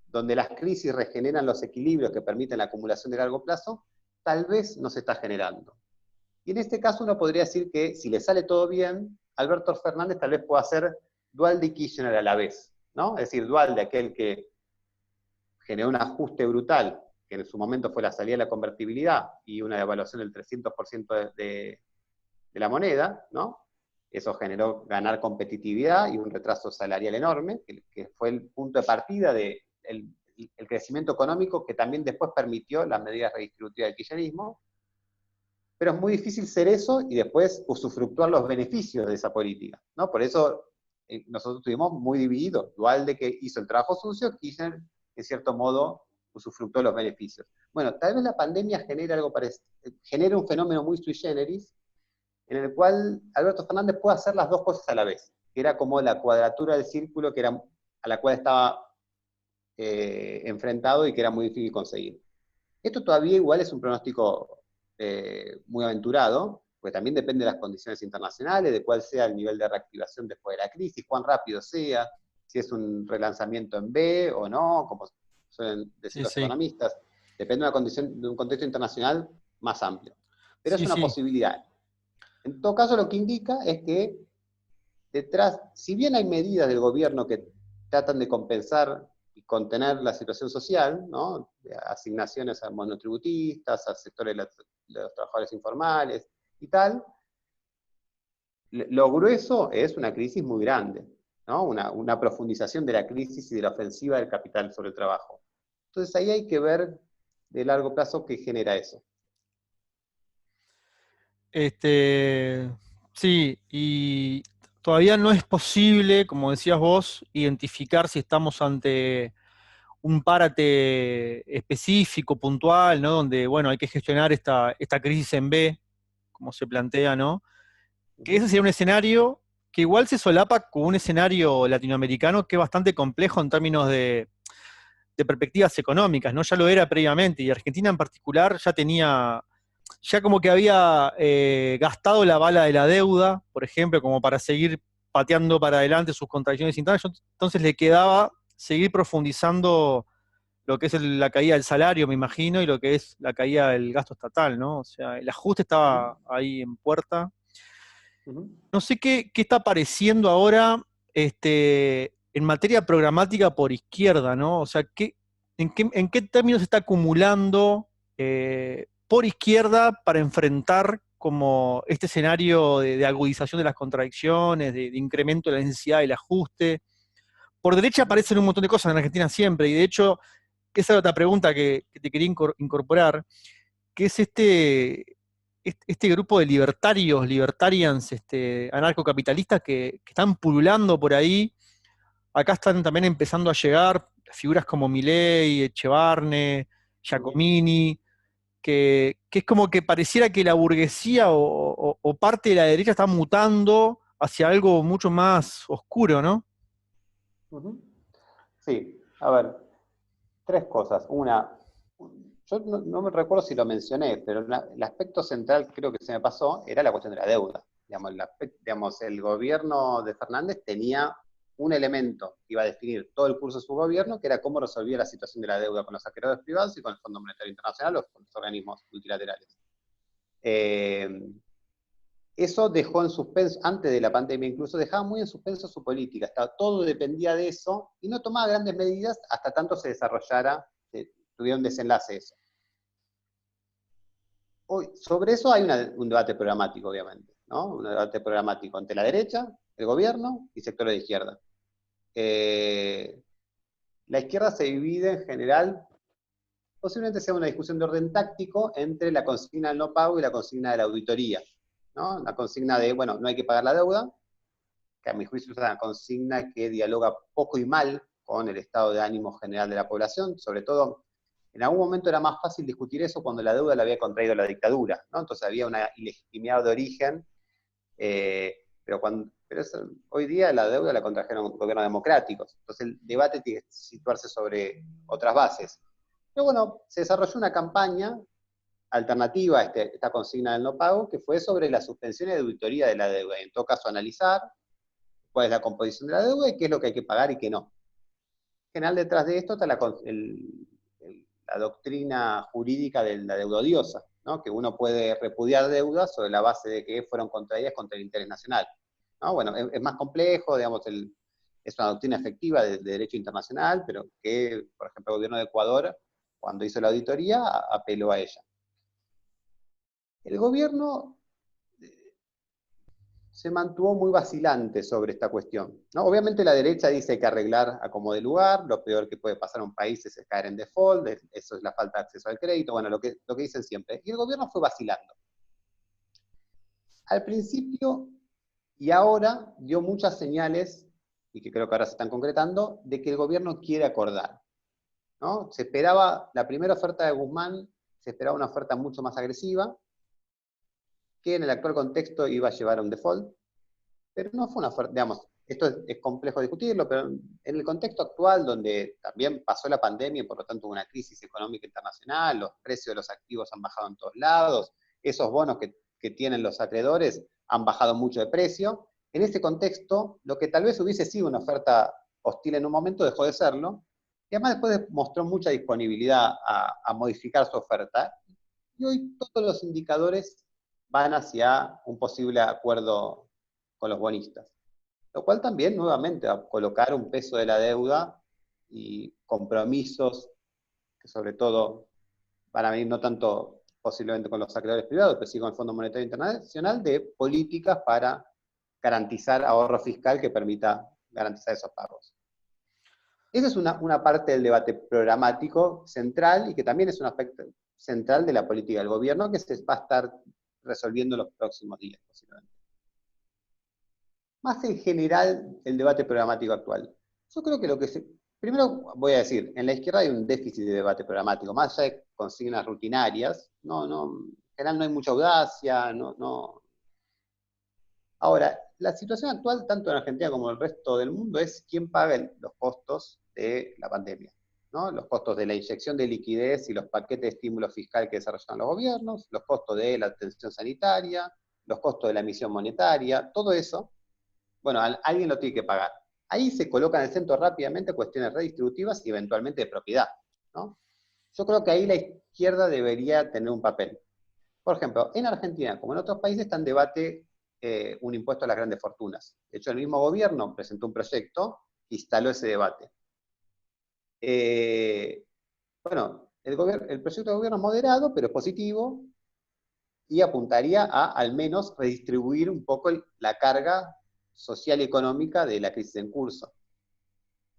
donde las crisis regeneran los equilibrios que permiten la acumulación de largo plazo, tal vez no se está generando. Y en este caso uno podría decir que si le sale todo bien, Alberto Fernández tal vez pueda ser Duhalde y Kirchner a la vez, ¿no? Es decir, Duhalde, aquel que generó un ajuste brutal, que en su momento fue la salida de la convertibilidad y una devaluación del 300% de la moneda, ¿no? Eso generó ganar competitividad y un retraso salarial enorme, que fue el punto de partida del el crecimiento económico que también después permitió las medidas redistributivas del kirchnerismo. Pero es muy difícil ser eso y después usufructuar los beneficios de esa política, ¿no? Por eso nosotros estuvimos muy divididos. Duhalde, que hizo el trabajo sucio, Kirchner, en cierto modo, usufructuó los beneficios. Bueno, tal vez la pandemia genere un fenómeno muy sui generis, en el cual Alberto Fernández puede hacer las dos cosas a la vez, que era como la cuadratura del círculo a la cual estaba enfrentado y que era muy difícil conseguir. Esto todavía igual es un pronóstico muy aventurado, porque también depende de las condiciones internacionales, de cuál sea el nivel de reactivación después de la crisis, cuán rápido sea, si es un relanzamiento en B o no, como suelen decir los economistas. Depende de un contexto internacional más amplio. Pero es una posibilidad. En todo caso, lo que indica es que detrás, si bien hay medidas del gobierno que tratan de compensar y contener la situación social, ¿no? Asignaciones a monotributistas, a sectores de los trabajadores informales y tal, lo grueso es una crisis muy grande, ¿no? Una profundización de la crisis y de la ofensiva del capital sobre el trabajo. Entonces ahí hay que ver de largo plazo qué genera eso. Sí, y todavía no es posible, como decías vos, identificar si estamos ante un párate específico, puntual, ¿no? Donde, bueno, hay que gestionar esta crisis en B, como se plantea, ¿no? Que ese sería un escenario que igual se solapa con un escenario latinoamericano que es bastante complejo en términos de perspectivas económicas, ¿no? Ya lo era previamente, y Argentina en particular ya como que había gastado la bala de la deuda, por ejemplo, como para seguir pateando para adelante sus contradicciones internas, entonces le quedaba seguir profundizando lo que es la caída del salario, me imagino, y lo que es la caída del gasto estatal, ¿no? O sea, el ajuste estaba ahí en puerta. No sé qué está apareciendo ahora en materia programática por izquierda, ¿no? O sea, ¿en qué términos se está acumulando por izquierda para enfrentar como este escenario de agudización de las contradicciones, de incremento de la necesidad del ajuste. Por derecha aparecen un montón de cosas en Argentina siempre, y de hecho, esa es otra pregunta que te quería incorporar, que es este grupo de libertarios, libertarians, anarcocapitalistas que están pululando por ahí. Acá están también empezando a llegar figuras como Milei, Echevarne, Giacomini, que es como que pareciera que la burguesía o parte de la derecha está mutando hacia algo mucho más oscuro, ¿no? Ujú. Sí, a ver, tres cosas. Una, yo no me recuerdo si lo mencioné, pero el aspecto central creo que se me pasó era la cuestión de la deuda. Digamos, digamos, el gobierno de Fernández tenía un elemento que iba a definir todo el curso de su gobierno, que era cómo resolvía la situación de la deuda con los acreedores privados y con el Fondo Monetario Internacional o con los organismos multilaterales. Eso dejó en suspenso, antes de la pandemia incluso, dejaba muy en suspenso su política. Todo dependía de eso y no tomaba grandes medidas hasta tanto se desarrollara, tuviera un desenlace eso. Hoy, sobre eso hay un debate programático, obviamente, ¿no? Un debate programático entre la derecha, el gobierno y sectores de izquierda. La izquierda se divide en general, posiblemente sea una discusión de orden táctico entre la consigna del no pago y la consigna de la auditoría, ¿no? La consigna de, bueno, no hay que pagar la deuda, que a mi juicio es una consigna que dialoga poco y mal con el estado de ánimo general de la población, sobre todo en algún momento era más fácil discutir eso cuando la deuda la había contraído la dictadura, ¿no? Entonces había una ilegitimidad de origen, pero hoy día la deuda la contrajeron gobiernos democráticos, entonces el debate tiene que situarse sobre otras bases. Pero bueno, se desarrolló una campaña alternativa a esta consigna del no pago, que fue sobre la suspensión y auditoría de la deuda, y en todo caso analizar cuál es la composición de la deuda y qué es lo que hay que pagar y qué no. En general, detrás de esto está la doctrina jurídica de la deuda odiosa, ¿no? Que uno puede repudiar deudas sobre la base de que fueron contraídas contra el interés nacional, ¿no? Bueno, es más complejo, digamos, es una doctrina efectiva de derecho internacional, pero que, por ejemplo, el gobierno de Ecuador, cuando hizo la auditoría, apeló a ella. El gobierno se mantuvo muy vacilante sobre esta cuestión, ¿no? Obviamente la derecha dice que arreglar a como de lugar, lo peor que puede pasar a un país es caer en default, eso es la falta de acceso al crédito, bueno, lo que dicen siempre. Y el gobierno fue vacilando. Al principio y ahora dio muchas señales, y que creo que ahora se están concretando, de que el gobierno quiere acordar, ¿no? Se esperaba, la primera oferta de Guzmán, se esperaba una oferta mucho más agresiva, que en el actual contexto iba a llevar a un default, pero no fue una oferta, digamos, esto es complejo discutirlo, pero en el contexto actual, donde también pasó la pandemia y por lo tanto hubo una crisis económica internacional, los precios de los activos han bajado en todos lados, esos bonos que tienen los acreedores han bajado mucho de precio. En ese contexto, lo que tal vez hubiese sido una oferta hostil en un momento dejó de serlo, y además después mostró mucha disponibilidad a modificar su oferta, y hoy todos los indicadores van hacia un posible acuerdo con los bonistas. Lo cual también, nuevamente, va a colocar un peso de la deuda y compromisos que sobre todo van a venir no tanto posiblemente con los acreedores privados, pero sí con el Fondo Monetario Internacional, de políticas para garantizar ahorro fiscal que permita garantizar esos pagos. Esa es una parte del debate programático central y que también es un aspecto central de la política del gobierno que se va a estar resolviendo en los próximos días, posiblemente. Más en general el debate programático actual. Yo creo que primero voy a decir, en la izquierda hay un déficit de debate programático, más allá de consignas rutinarias, en general no hay mucha audacia, no. Ahora, la situación actual, tanto en Argentina como en el resto del mundo, es quién paga los costos de la pandemia, ¿no? Los costos de la inyección de liquidez y los paquetes de estímulo fiscal que desarrollan los gobiernos, los costos de la atención sanitaria, los costos de la emisión monetaria, todo eso. Bueno, alguien lo tiene que pagar. Ahí se colocan en el centro rápidamente cuestiones redistributivas y eventualmente de propiedad, ¿no? Yo creo que ahí la izquierda debería tener un papel. Por ejemplo, en Argentina, como en otros países, está en debate un impuesto a las grandes fortunas. De hecho, el mismo gobierno presentó un proyecto que instaló ese debate. Bueno, el proyecto de gobierno es moderado, pero es positivo, y apuntaría a al menos redistribuir un poco la carga social y económica de la crisis en curso.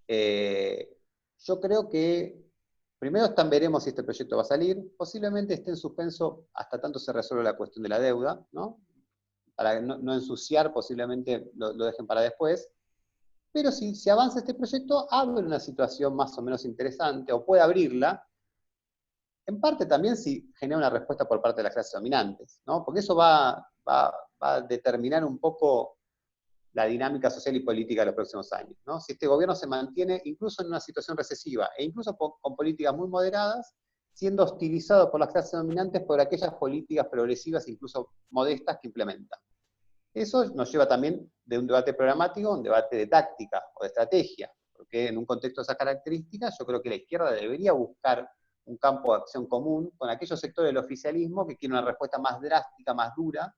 Yo creo que primero veremos si este proyecto va a salir, posiblemente esté en suspenso hasta tanto se resuelva la cuestión de la deuda, ¿no? Para no ensuciar, posiblemente lo dejen para después, pero si avanza este proyecto, abre una situación más o menos interesante, o puede abrirla, en parte también si genera una respuesta por parte de las clases dominantes, ¿no? Porque eso va a determinar un poco la dinámica social y política de los próximos años, ¿no? Si este gobierno se mantiene incluso en una situación recesiva, e incluso con políticas muy moderadas, siendo hostilizado por las clases dominantes por aquellas políticas progresivas, incluso modestas, que implementan. Eso nos lleva también de un debate programático a un debate de táctica o de estrategia, porque en un contexto de esas características yo creo que la izquierda debería buscar un campo de acción común con aquellos sectores del oficialismo que quieren una respuesta más drástica, más dura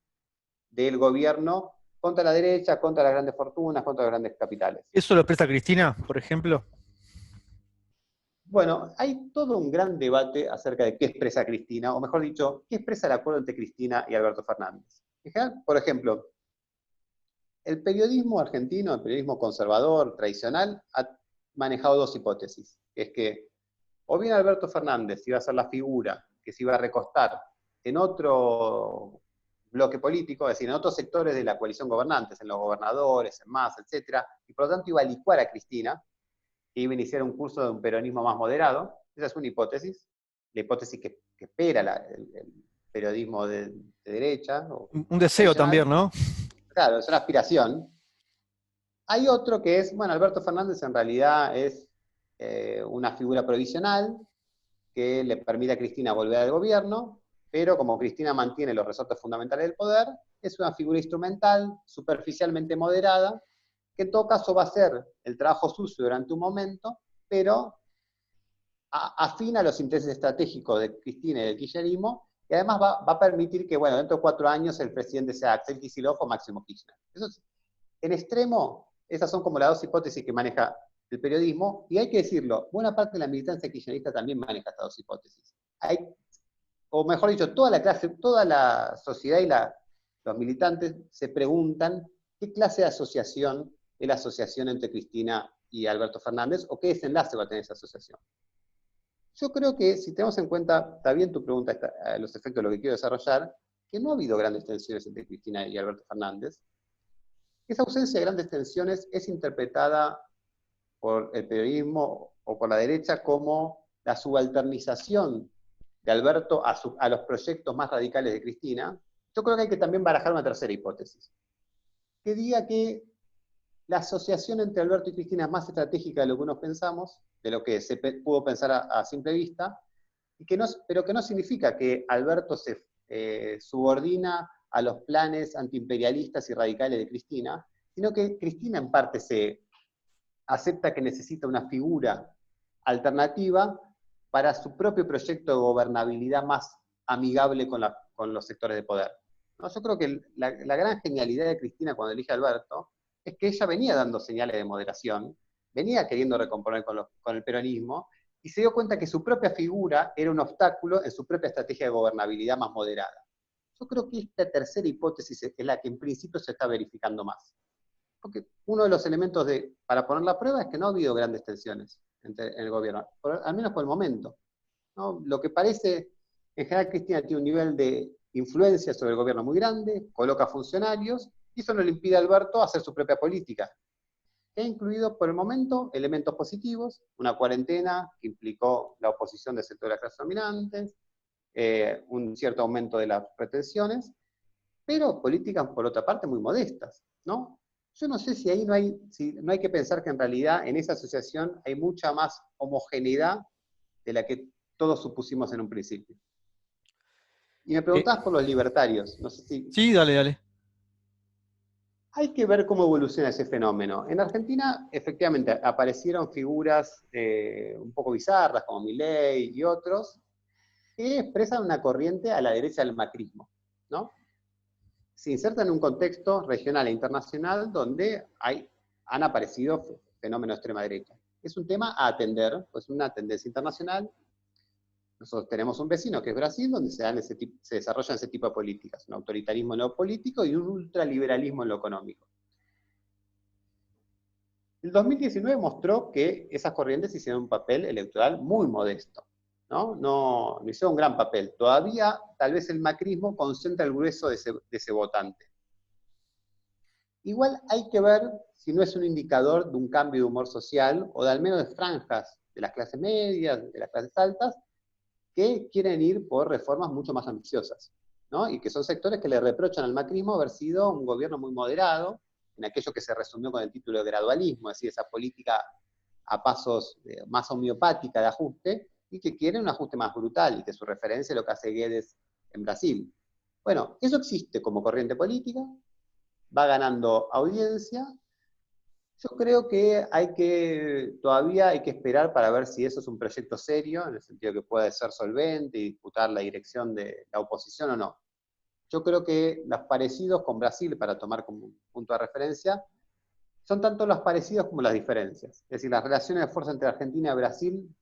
del gobierno contra la derecha, contra las grandes fortunas, contra los grandes capitales. ¿Eso lo expresa Cristina, por ejemplo? Bueno, hay todo un gran debate acerca de qué expresa Cristina, o mejor dicho, qué expresa el acuerdo entre Cristina y Alberto Fernández. En general, por ejemplo, el periodismo argentino, el periodismo conservador, tradicional, ha manejado dos hipótesis. Es que o bien Alberto Fernández iba a ser la figura que se iba a recostar en otro bloque político, es decir, en otros sectores de la coalición gobernantes, en los gobernadores, en más, etcétera, y por lo tanto iba a licuar a Cristina, e iba a iniciar un curso de un peronismo más moderado. Esa es una hipótesis, la hipótesis que espera el periodismo de derecha o Un deseo tradicional. también, ¿no? Claro, es una aspiración. Hay otro que es, bueno, Alberto Fernández en realidad es una figura provisional que le permite a Cristina volver al gobierno, pero como Cristina mantiene los resortes fundamentales del poder, es una figura instrumental, superficialmente moderada, que en todo caso va a hacer el trabajo sucio durante un momento, pero afina los intereses estratégicos de Cristina y del kirchnerismo, y además va a permitir que, bueno, dentro de 4 años el presidente sea Axel Kicillof o Máximo Kirchner. Eso es, en extremo, esas son como las dos hipótesis que maneja el periodismo, y hay que decirlo, buena parte de la militancia kirchnerista también maneja estas dos hipótesis. O mejor dicho, toda la clase, toda la sociedad y los militantes se preguntan qué clase de asociación es la asociación entre Cristina y Alberto Fernández, o qué desenlace va a tener esa asociación. Yo creo que si tenemos en cuenta, está bien tu pregunta, los efectos de lo que quiero desarrollar, que no ha habido grandes tensiones entre Cristina y Alberto Fernández. Esa ausencia de grandes tensiones es interpretada por el periodismo o por la derecha como la subalternización de Alberto a los proyectos más radicales de Cristina. Yo creo que hay que también barajar una tercera hipótesis, que diga que la asociación entre Alberto y Cristina es más estratégica de lo que uno pensamos, de lo que se pudo pensar a simple vista, pero que no significa que Alberto se subordina a los planes antiimperialistas y radicales de Cristina, sino que Cristina en parte se acepta que necesita una figura alternativa para su propio proyecto de gobernabilidad más amigable con los sectores de poder. ¿No? Yo creo que la gran genialidad de Cristina cuando elige a Alberto es que ella venía dando señales de moderación, venía queriendo recomponer con el peronismo, y se dio cuenta que su propia figura era un obstáculo en su propia estrategia de gobernabilidad más moderada. Yo creo que esta tercera hipótesis es la que en principio se está verificando más. Porque uno de los elementos para poner la prueba es que no ha habido grandes tensiones en el gobierno, al menos por el momento, ¿no? Lo que parece, en general Cristina tiene un nivel de influencia sobre el gobierno muy grande, coloca funcionarios, y eso no le impide a Alberto hacer su propia política. Que ha incluido por el momento elementos positivos, una cuarentena que implicó la oposición del sector de las clases dominantes, un cierto aumento de las retenciones, pero políticas por otra parte muy modestas, ¿no? Yo no sé si ahí no hay que pensar que en realidad en esa asociación hay mucha más homogeneidad de la que todos supusimos en un principio. Y me preguntabas por los libertarios, no sé si... Sí, dale, dale. Hay que ver cómo evoluciona ese fenómeno. En Argentina, efectivamente, aparecieron figuras un poco bizarras, como Milei y otros, que expresan una corriente a la derecha del macrismo, ¿no? Se insertan en un contexto regional e internacional donde han aparecido fenómenos de extrema derecha. Es un tema a atender, pues una tendencia internacional. Nosotros tenemos un vecino que es Brasil, donde se desarrollan ese tipo de políticas, un autoritarismo en lo político y un ultraliberalismo en lo económico. El 2019 mostró que esas corrientes hicieron un papel electoral muy modesto, no hicieron un gran papel. Todavía, tal vez el macrismo concentra el grueso de ese votante. Igual hay que ver si no es un indicador de un cambio de humor social, o de al menos de franjas de las clases medias, de las clases altas, que quieren ir por reformas mucho más ambiciosas, ¿no? Y que son sectores que le reprochan al macrismo haber sido un gobierno muy moderado, en aquello que se resumió con el título de gradualismo, es decir, esa política a pasos más homeopática de ajuste, y que quieren un ajuste más brutal, y que su referencia es lo que hace Guedes en Brasil. Bueno, eso existe como corriente política, va ganando audiencia. Yo creo que todavía hay que esperar para ver si eso es un proyecto serio, en el sentido que puede ser solvente y disputar la dirección de la oposición o no. Yo creo que los parecidos con Brasil, para tomar como un punto de referencia, son tanto los parecidos como las diferencias. Es decir, las relaciones de fuerza entre Argentina y Brasil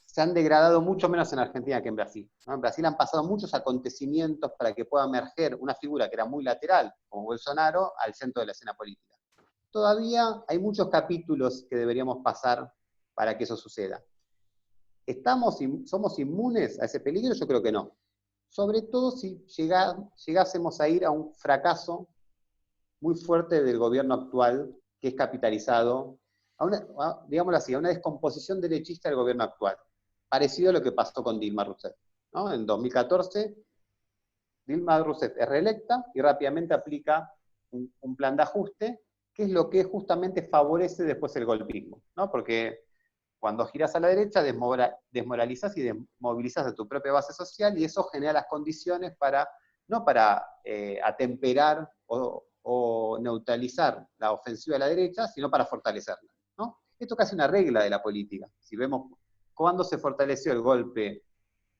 se han degradado mucho menos en Argentina que en Brasil, ¿no? En Brasil han pasado muchos acontecimientos para que pueda emerger una figura que era muy lateral, como Bolsonaro, al centro de la escena política. Todavía hay muchos capítulos que deberíamos pasar para que eso suceda. ¿Somos inmunes a ese peligro? Yo creo que no. Sobre todo si llegásemos a ir a un fracaso muy fuerte del gobierno actual, que es capitalizado, digámoslo así, a una descomposición derechista del gobierno actual, parecido a lo que pasó con Dilma Rousseff, ¿no? En 2014, Dilma Rousseff es reelecta y rápidamente aplica un plan de ajuste, que es lo que justamente favorece después el golpismo, ¿no? Porque cuando giras a la derecha, desmoralizas y desmovilizas a tu propia base social, y eso genera las condiciones no para atemperar o neutralizar la ofensiva de la derecha, sino para fortalecerla, ¿no? Esto es casi una regla de la política. Si vemos cuándo se fortaleció el golpe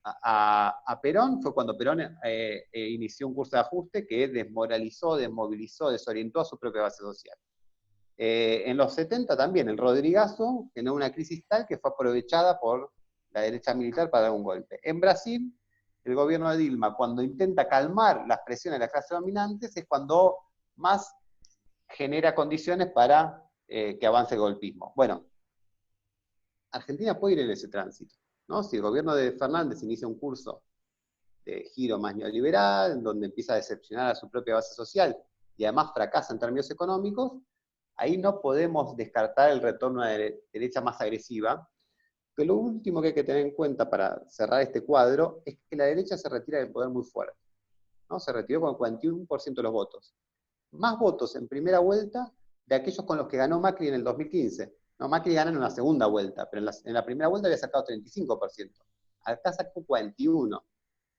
a Perón, fue cuando Perón inició un curso de ajuste que desmoralizó, desmovilizó, desorientó a su propia base social. En los 70 también, el Rodrigazo generó una crisis tal que fue aprovechada por la derecha militar para dar un golpe. En Brasil, el gobierno de Dilma, cuando intenta calmar las presiones de las clases dominantes, es cuando más genera condiciones para que avance el golpismo. Bueno, Argentina puede ir en ese tránsito, ¿no? Si el gobierno de Fernández inicia un curso de giro más neoliberal, en donde empieza a decepcionar a su propia base social y además fracasa en términos económicos, ahí no podemos descartar el retorno a la derecha más agresiva. Pero lo último que hay que tener en cuenta para cerrar este cuadro es que la derecha se retira del poder muy fuerte, ¿no? Se retiró con el 41% de los votos. Más votos en primera vuelta de aquellos con los que ganó Macri en el 2015. No, Macri gana en una segunda vuelta, pero en la primera vuelta había sacado 35%. Acá sacó 41%.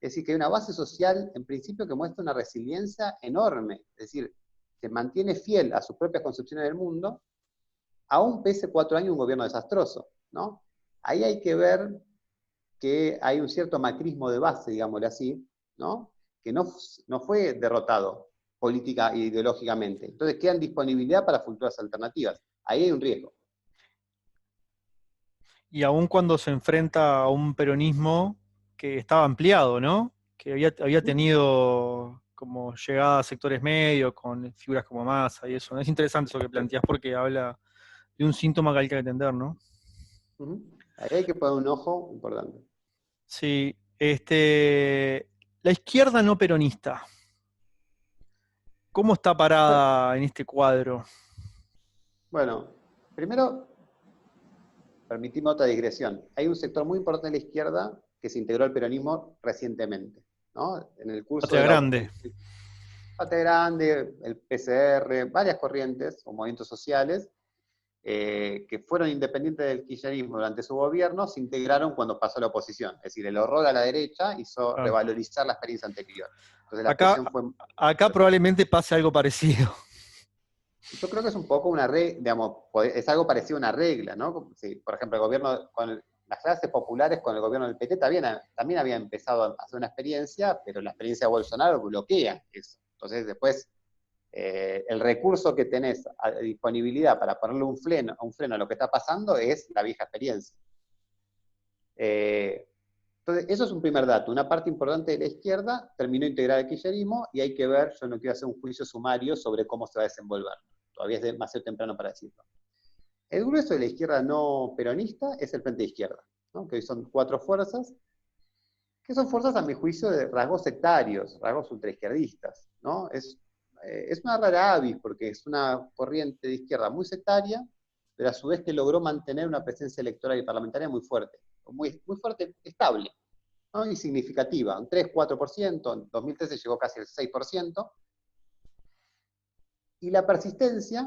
Es decir, que hay una base social, en principio, que muestra una resiliencia enorme. Es decir, se mantiene fiel a sus propias concepciones del mundo, aún pese 4 años un gobierno desastroso, ¿no? Ahí hay que ver que hay un cierto macrismo de base, digámosle así, ¿no? Que no fue derrotado política e ideológicamente. Entonces quedan disponibilidad para futuras alternativas. Ahí hay un riesgo. Y aún cuando se enfrenta a un peronismo que estaba ampliado, ¿no? Que había tenido como llegada a sectores medios, con figuras como Massa y eso. Es interesante eso que planteás porque habla de un síntoma que hay que atender, ¿no? Ahí hay que poner un ojo importante. Sí, la izquierda no peronista, ¿cómo está parada en este cuadro? Bueno, primero, permitimos otra digresión. Hay un sector muy importante de la izquierda que se integró al peronismo recientemente, ¿no? En el curso Patria de Grande. Patria Grande, el PCR, varias corrientes o movimientos sociales que fueron independientes del kirchnerismo durante su gobierno, se integraron cuando pasó la oposición. Es decir, el horror a la derecha hizo revalorizar la experiencia anterior. Entonces la presión fue... Acá probablemente pase algo parecido. Yo creo que es un poco una regla, digamos, es algo parecido a una regla, ¿no? Si, por ejemplo, el gobierno, las clases populares con el gobierno del PT también había empezado a hacer una experiencia, pero la experiencia de Bolsonaro bloquea eso. Entonces después el recurso que tenés a disponibilidad para ponerle un freno a lo que está pasando es la vieja experiencia. Entonces, eso es un primer dato. Una parte importante de la izquierda terminó integrada al kirchnerismo y hay que ver, yo no quiero hacer un juicio sumario sobre cómo se va a desenvolver. Todavía es demasiado temprano para decirlo. El grueso de la izquierda no peronista es el Frente de Izquierda, ¿no? Que hoy son 4 fuerzas, que son fuerzas, a mi juicio, de rasgos sectarios, rasgos ultraizquierdistas, ¿no? Es una rara avis, porque es una corriente de izquierda muy sectaria, pero a su vez que logró mantener una presencia electoral y parlamentaria muy fuerte, muy fuerte, estable, ¿no? Y significativa, un 3-4%, en 2013 llegó casi al 6%, y la persistencia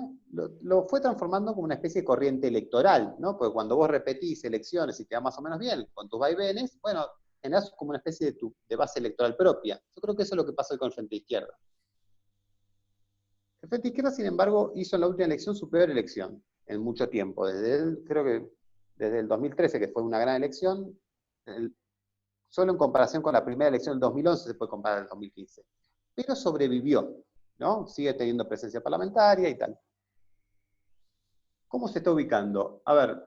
lo fue transformando como una especie de corriente electoral, ¿no? Porque cuando vos repetís elecciones y te va más o menos bien, con tus vaivenes, bueno, generás como una especie de base electoral propia. Yo creo que eso es lo que pasó con el Frente de Izquierda. El Frente de Izquierda, sin embargo, hizo en la última elección su peor elección en mucho tiempo. Creo que desde el 2013, que fue una gran elección, solo en comparación con la primera elección del 2011 se puede comparar el 2015. Pero sobrevivió, ¿no? Sigue teniendo presencia parlamentaria y tal. ¿Cómo se está ubicando? A ver,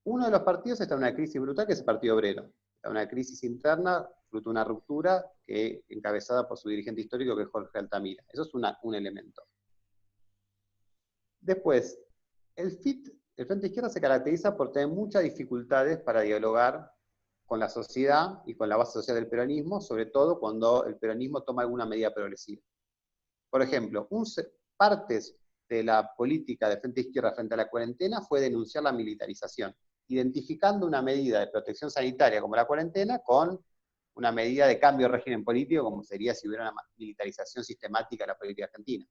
uno de los partidos está en una crisis brutal, que es el Partido Obrero. Está en una crisis interna, fruto de una ruptura encabezada por su dirigente histórico, que es Jorge Altamira. Eso es un elemento. Después, el FIT, el Frente Izquierda, se caracteriza por tener muchas dificultades para dialogar con la sociedad y con la base social del peronismo, sobre todo cuando el peronismo toma alguna medida progresiva. Por ejemplo, partes de la política de Frente Izquierda frente a la cuarentena fue denunciar la militarización, identificando una medida de protección sanitaria como la cuarentena con una medida de cambio de régimen político, como sería si hubiera una militarización sistemática de la política argentina.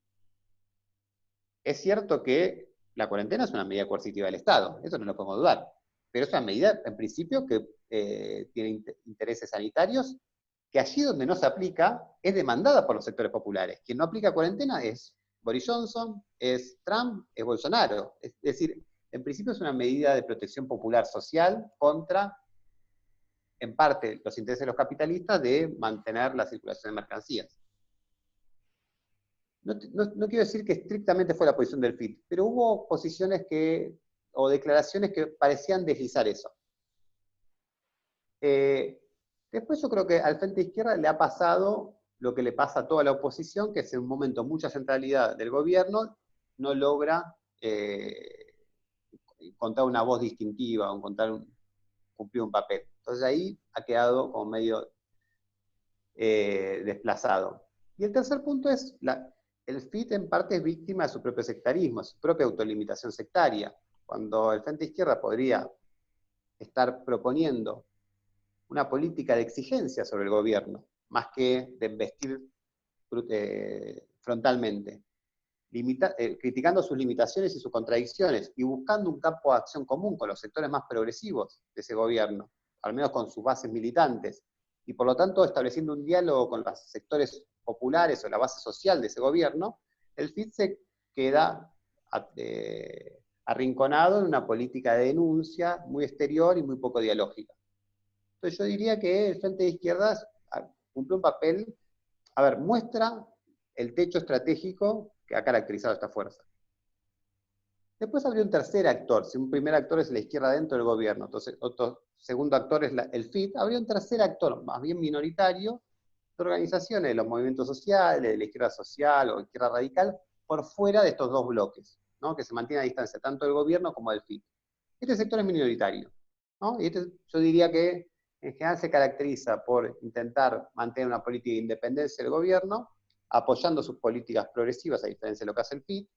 Es cierto que la cuarentena es una medida coercitiva del Estado, eso no lo podemos dudar, pero es una medida, en principio, que tiene intereses sanitarios, que allí donde no se aplica es demandada por los sectores populares. Quien no aplica cuarentena es Boris Johnson, es Trump, es Bolsonaro. Es decir, en principio es una medida de protección popular social contra, en parte, los intereses de los capitalistas de mantener la circulación de mercancías. No quiero decir que estrictamente fue la posición del FIT, pero hubo posiciones o declaraciones que parecían deslizar eso. Después yo creo que al Frente Izquierda le ha pasado lo que le pasa a toda la oposición, que es en un momento mucha centralidad del gobierno, no logra encontrar una voz distintiva, o cumplir un papel. Entonces ahí ha quedado como medio desplazado. Y el tercer punto es, el FIT en parte es víctima de su propio sectarismo, su propia autolimitación sectaria. Cuando el Frente Izquierda podría estar proponiendo una política de exigencia sobre el gobierno, más que de investir frontalmente, criticando sus limitaciones y sus contradicciones y buscando un campo de acción común con los sectores más progresivos de ese gobierno, al menos con sus bases militantes, y por lo tanto estableciendo un diálogo con los sectores populares o la base social de ese gobierno, el FIT se queda arrinconado en una política de denuncia muy exterior y muy poco dialógica. Entonces yo diría que el Frente de Izquierdas cumple un papel, muestra el techo estratégico que ha caracterizado a esta fuerza. Después habría un tercer actor, si un primer actor es la izquierda dentro del gobierno, entonces otro segundo actor es el FIT, habría un tercer actor, más bien minoritario, de organizaciones de los movimientos sociales, de la izquierda social o izquierda radical, por fuera de estos dos bloques, ¿no? Que se mantiene a distancia tanto del gobierno como del FIT. Este sector es minoritario, ¿no? Y yo diría que en general se caracteriza por intentar mantener una política de independencia del gobierno, apoyando sus políticas progresivas, a diferencia de lo que hace el FIT,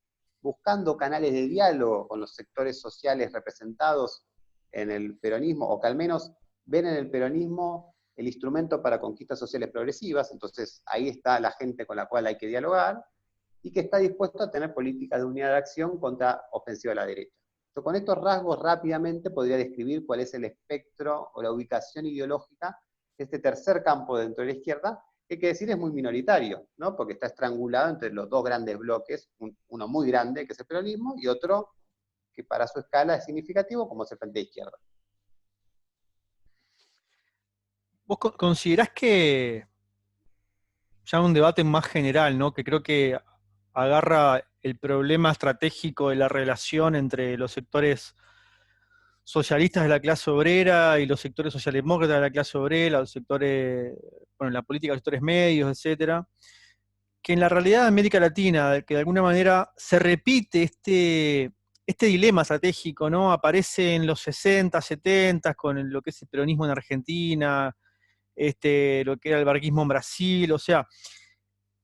buscando canales de diálogo con los sectores sociales representados en el peronismo, o que al menos ven en el peronismo el instrumento para conquistas sociales progresivas, entonces ahí está la gente con la cual hay que dialogar, y que está dispuesto a tener políticas de unidad de acción contra ofensiva de la derecha. Yo con estos rasgos rápidamente podría describir cuál es el espectro o la ubicación ideológica de este tercer campo dentro de la izquierda, que hay que decir es muy minoritario, ¿no? Porque está estrangulado entre los dos grandes bloques, uno muy grande, que es el peronismo, y otro que para su escala es significativo, como es el Frente de Izquierda. ¿Vos considerás que, ya un debate más general, ¿no? Que creo que agarra el problema estratégico de la relación entre los sectores socialistas de la clase obrera y los sectores socialdemócratas de la clase obrera, los sectores, bueno, la política de los sectores medios, etcétera, que en la realidad de América Latina, que de alguna manera se repite este dilema estratégico, ¿no? Aparece en los 60, 70, con lo que es el peronismo en Argentina, lo que era el varguismo en Brasil, o sea,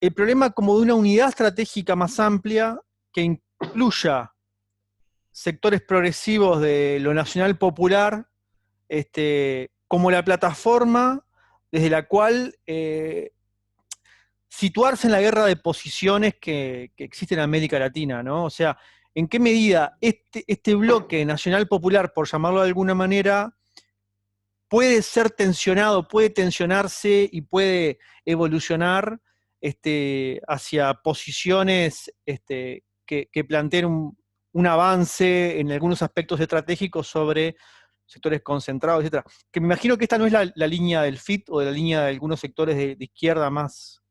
el problema como de una unidad estratégica más amplia que incluya sectores progresivos de lo nacional popular, como la plataforma desde la cual situarse en la guerra de posiciones que existe en América Latina, ¿no? O sea, ¿en qué medida este bloque nacional popular, por llamarlo de alguna manera, puede ser tensionado, puede tensionarse y puede evolucionar hacia posiciones que planteen un avance en algunos aspectos estratégicos sobre sectores concentrados, etcétera? Que me imagino que esta no es la línea del FIT o de la línea de algunos sectores de izquierda más,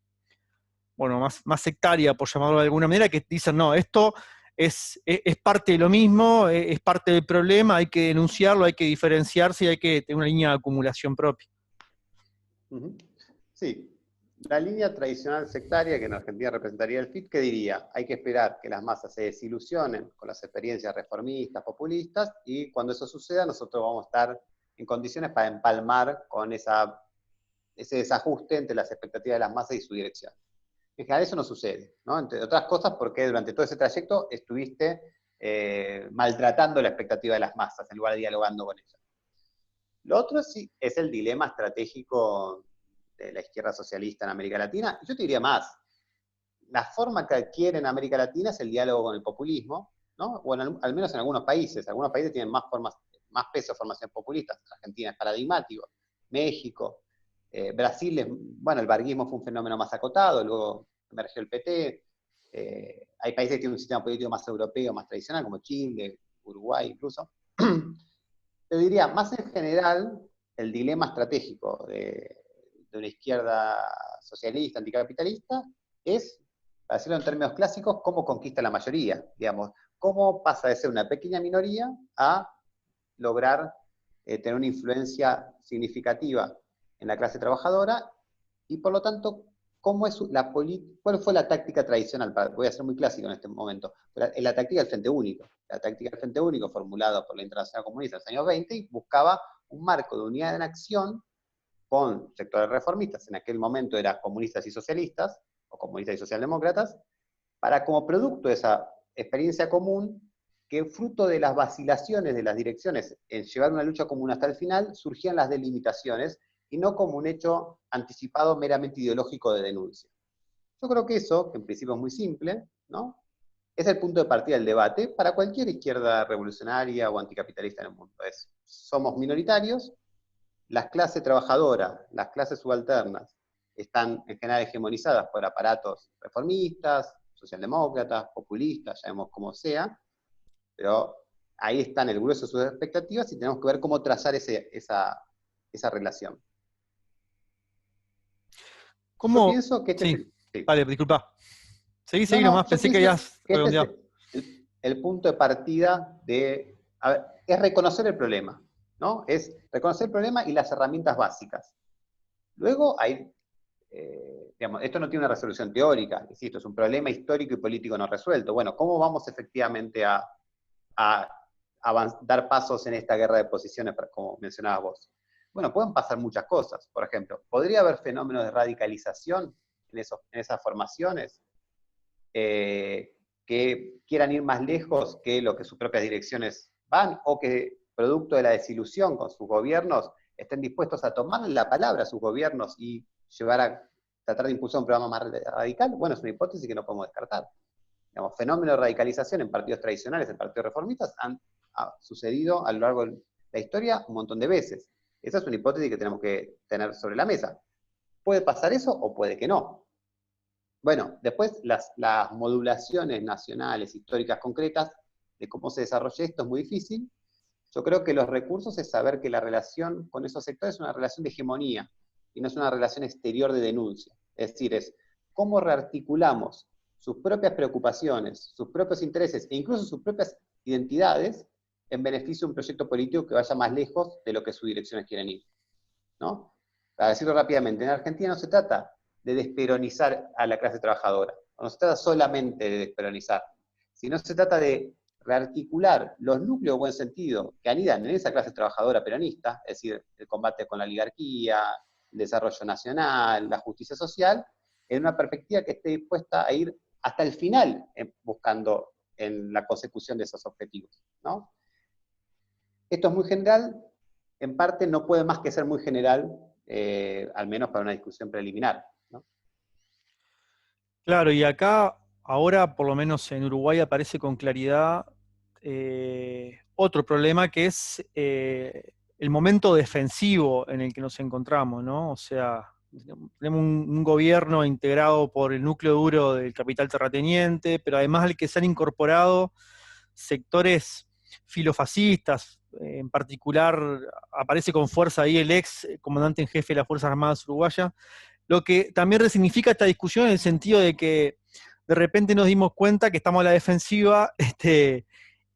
bueno, más sectaria, por llamarlo de alguna manera, que dicen, no, esto es parte de lo mismo, es parte del problema, hay que denunciarlo, hay que diferenciarse y hay que tener una línea de acumulación propia. Ujú. Sí, la línea tradicional sectaria que en Argentina representaría el FIT, ¿qué diría? Hay que esperar que las masas se desilusionen con las experiencias reformistas, populistas, y cuando eso suceda nosotros vamos a estar en condiciones para empalmar con ese desajuste entre las expectativas de las masas y su dirección. En general eso no sucede, ¿no? Entre otras cosas porque durante todo ese trayecto estuviste maltratando la expectativa de las masas en lugar de dialogando con ellas. Lo otro sí es el dilema estratégico de la izquierda socialista en América Latina. Yo te diría más, la forma que adquiere en América Latina es el diálogo con el populismo, ¿no? Bueno, al menos en algunos países. Algunos países tienen más peso de formaciones populistas. Argentina es paradigmático. México, Brasil, bueno, el varguismo fue un fenómeno más acotado, luego emergió el PT. Hay países que tienen un sistema político más europeo, más tradicional, como Chile, Uruguay incluso. Te diría, más en general, el dilema estratégico de una izquierda socialista, anticapitalista, es, para decirlo en términos clásicos, cómo conquista la mayoría, digamos, cómo pasa de ser una pequeña minoría a lograr tener una influencia significativa en la clase trabajadora, y por lo tanto, ¿cuál fue la táctica tradicional? Voy a ser muy clásico en este momento. La táctica del Frente Único. La táctica del Frente Único, formulada por la Internacional Comunista en los años 20, y buscaba un marco de unidad en acción con sectores reformistas, en aquel momento eran comunistas y socialistas, o comunistas y socialdemócratas, para como producto de esa experiencia común, que fruto de las vacilaciones de las direcciones en llevar una lucha común hasta el final, surgían las delimitaciones, y no como un hecho anticipado meramente ideológico de denuncia. Yo creo que eso, que en principio es muy simple, ¿no? Es el punto de partida del debate para cualquier izquierda revolucionaria o anticapitalista en el mundo. Somos minoritarios, las clases trabajadoras, las clases subalternas, están en general hegemonizadas por aparatos reformistas, socialdemócratas, populistas, llamemos como sea, pero ahí están el grueso de sus expectativas y tenemos que ver cómo trazar esa relación. Yo ¿Cómo? pienso que este es Sí, el... Sí. vale, disculpa. Seguí No, nomás, yo pensé que pienso habías que este es redondeado. el punto de partida de... A ver, es reconocer el problema, ¿no? Es reconocer el problema y las herramientas básicas. Luego hay, digamos, esto no tiene una resolución teórica, insisto, es un problema histórico y político no resuelto. Bueno, ¿cómo vamos efectivamente a dar pasos en esta guerra de posiciones, como mencionabas vos? Bueno, pueden pasar muchas cosas. Por ejemplo, ¿podría haber fenómenos de radicalización en esas formaciones que quieran ir más lejos que lo que sus propias direcciones van, o que producto de la desilusión con sus gobiernos estén dispuestos a tomar la palabra a sus gobiernos y tratar de impulsar un programa más radical? Bueno, es una hipótesis que no podemos descartar. Digamos, fenómenos de radicalización en partidos tradicionales, en partidos reformistas, ha sucedido a lo largo de la historia un montón de veces. Esa es una hipótesis que tenemos que tener sobre la mesa. ¿Puede pasar eso o puede que no? Bueno, después las modulaciones nacionales, históricas, concretas, de cómo se desarrolla esto es muy difícil. Yo creo que los recursos es saber que la relación con esos sectores es una relación de hegemonía, y no es una relación exterior de denuncia. Es decir, es cómo rearticulamos sus propias preocupaciones, sus propios intereses, e incluso sus propias identidades, en beneficio de un proyecto político que vaya más lejos de lo que sus direcciones quieren ir, ¿no? Para decirlo rápidamente, en Argentina no se trata de desperonizar a la clase trabajadora, no se trata solamente de desperonizar, sino se trata de rearticular los núcleos de buen sentido que anidan en esa clase trabajadora peronista, es decir, el combate con la oligarquía, el desarrollo nacional, la justicia social, en una perspectiva que esté dispuesta a ir hasta el final buscando en la consecución de esos objetivos, ¿no? Esto es muy general, en parte no puede más que ser muy general, al menos para una discusión preliminar, ¿no? Claro, y acá ahora, por lo menos en Uruguay, aparece con claridad otro problema que es el momento defensivo en el que nos encontramos, ¿no? O sea, tenemos un gobierno integrado por el núcleo duro del capital terrateniente, pero además al que se han incorporado sectores filofascistas, en particular aparece con fuerza ahí el ex comandante en jefe de las Fuerzas Armadas Uruguayas, lo que también resignifica esta discusión en el sentido de que de repente nos dimos cuenta que estamos a la defensiva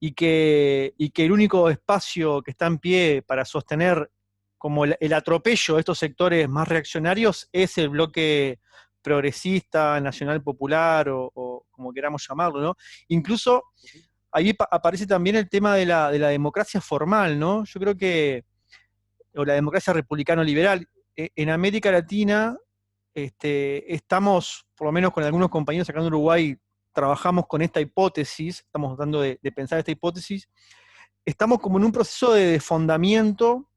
y que el único espacio que está en pie para sostener como el atropello de estos sectores más reaccionarios es el bloque progresista, nacional popular o como queramos llamarlo, ¿no? Incluso ahí aparece también el tema de la democracia formal, ¿no? Yo creo que, o la democracia republicano-liberal, en América Latina estamos, por lo menos con algunos compañeros acá en Uruguay, trabajamos con esta hipótesis, estamos tratando de pensar esta hipótesis, estamos como en un proceso de desfondamiento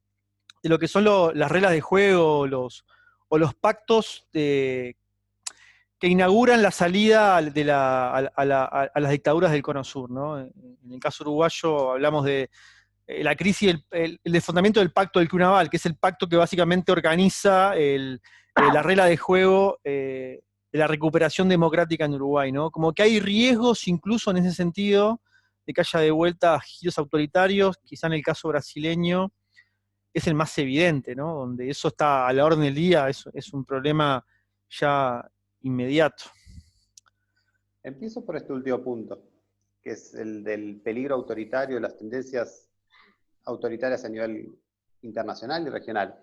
de lo que son las reglas de juego, o los pactos que inauguran la salida a las dictaduras del Cono Sur, ¿no? En el caso uruguayo hablamos de la crisis, el desfondamiento del pacto del Cunaval, que es el pacto que básicamente organiza la regla de juego de la recuperación democrática en Uruguay, ¿no? Como que hay riesgos incluso en ese sentido de que haya de vuelta giros autoritarios, quizá en el caso brasileño es el más evidente, ¿no? Donde eso está a la orden del día, es un problema ya inmediato. Empiezo por este último punto, que es el del peligro autoritario, las tendencias autoritarias a nivel internacional y regional.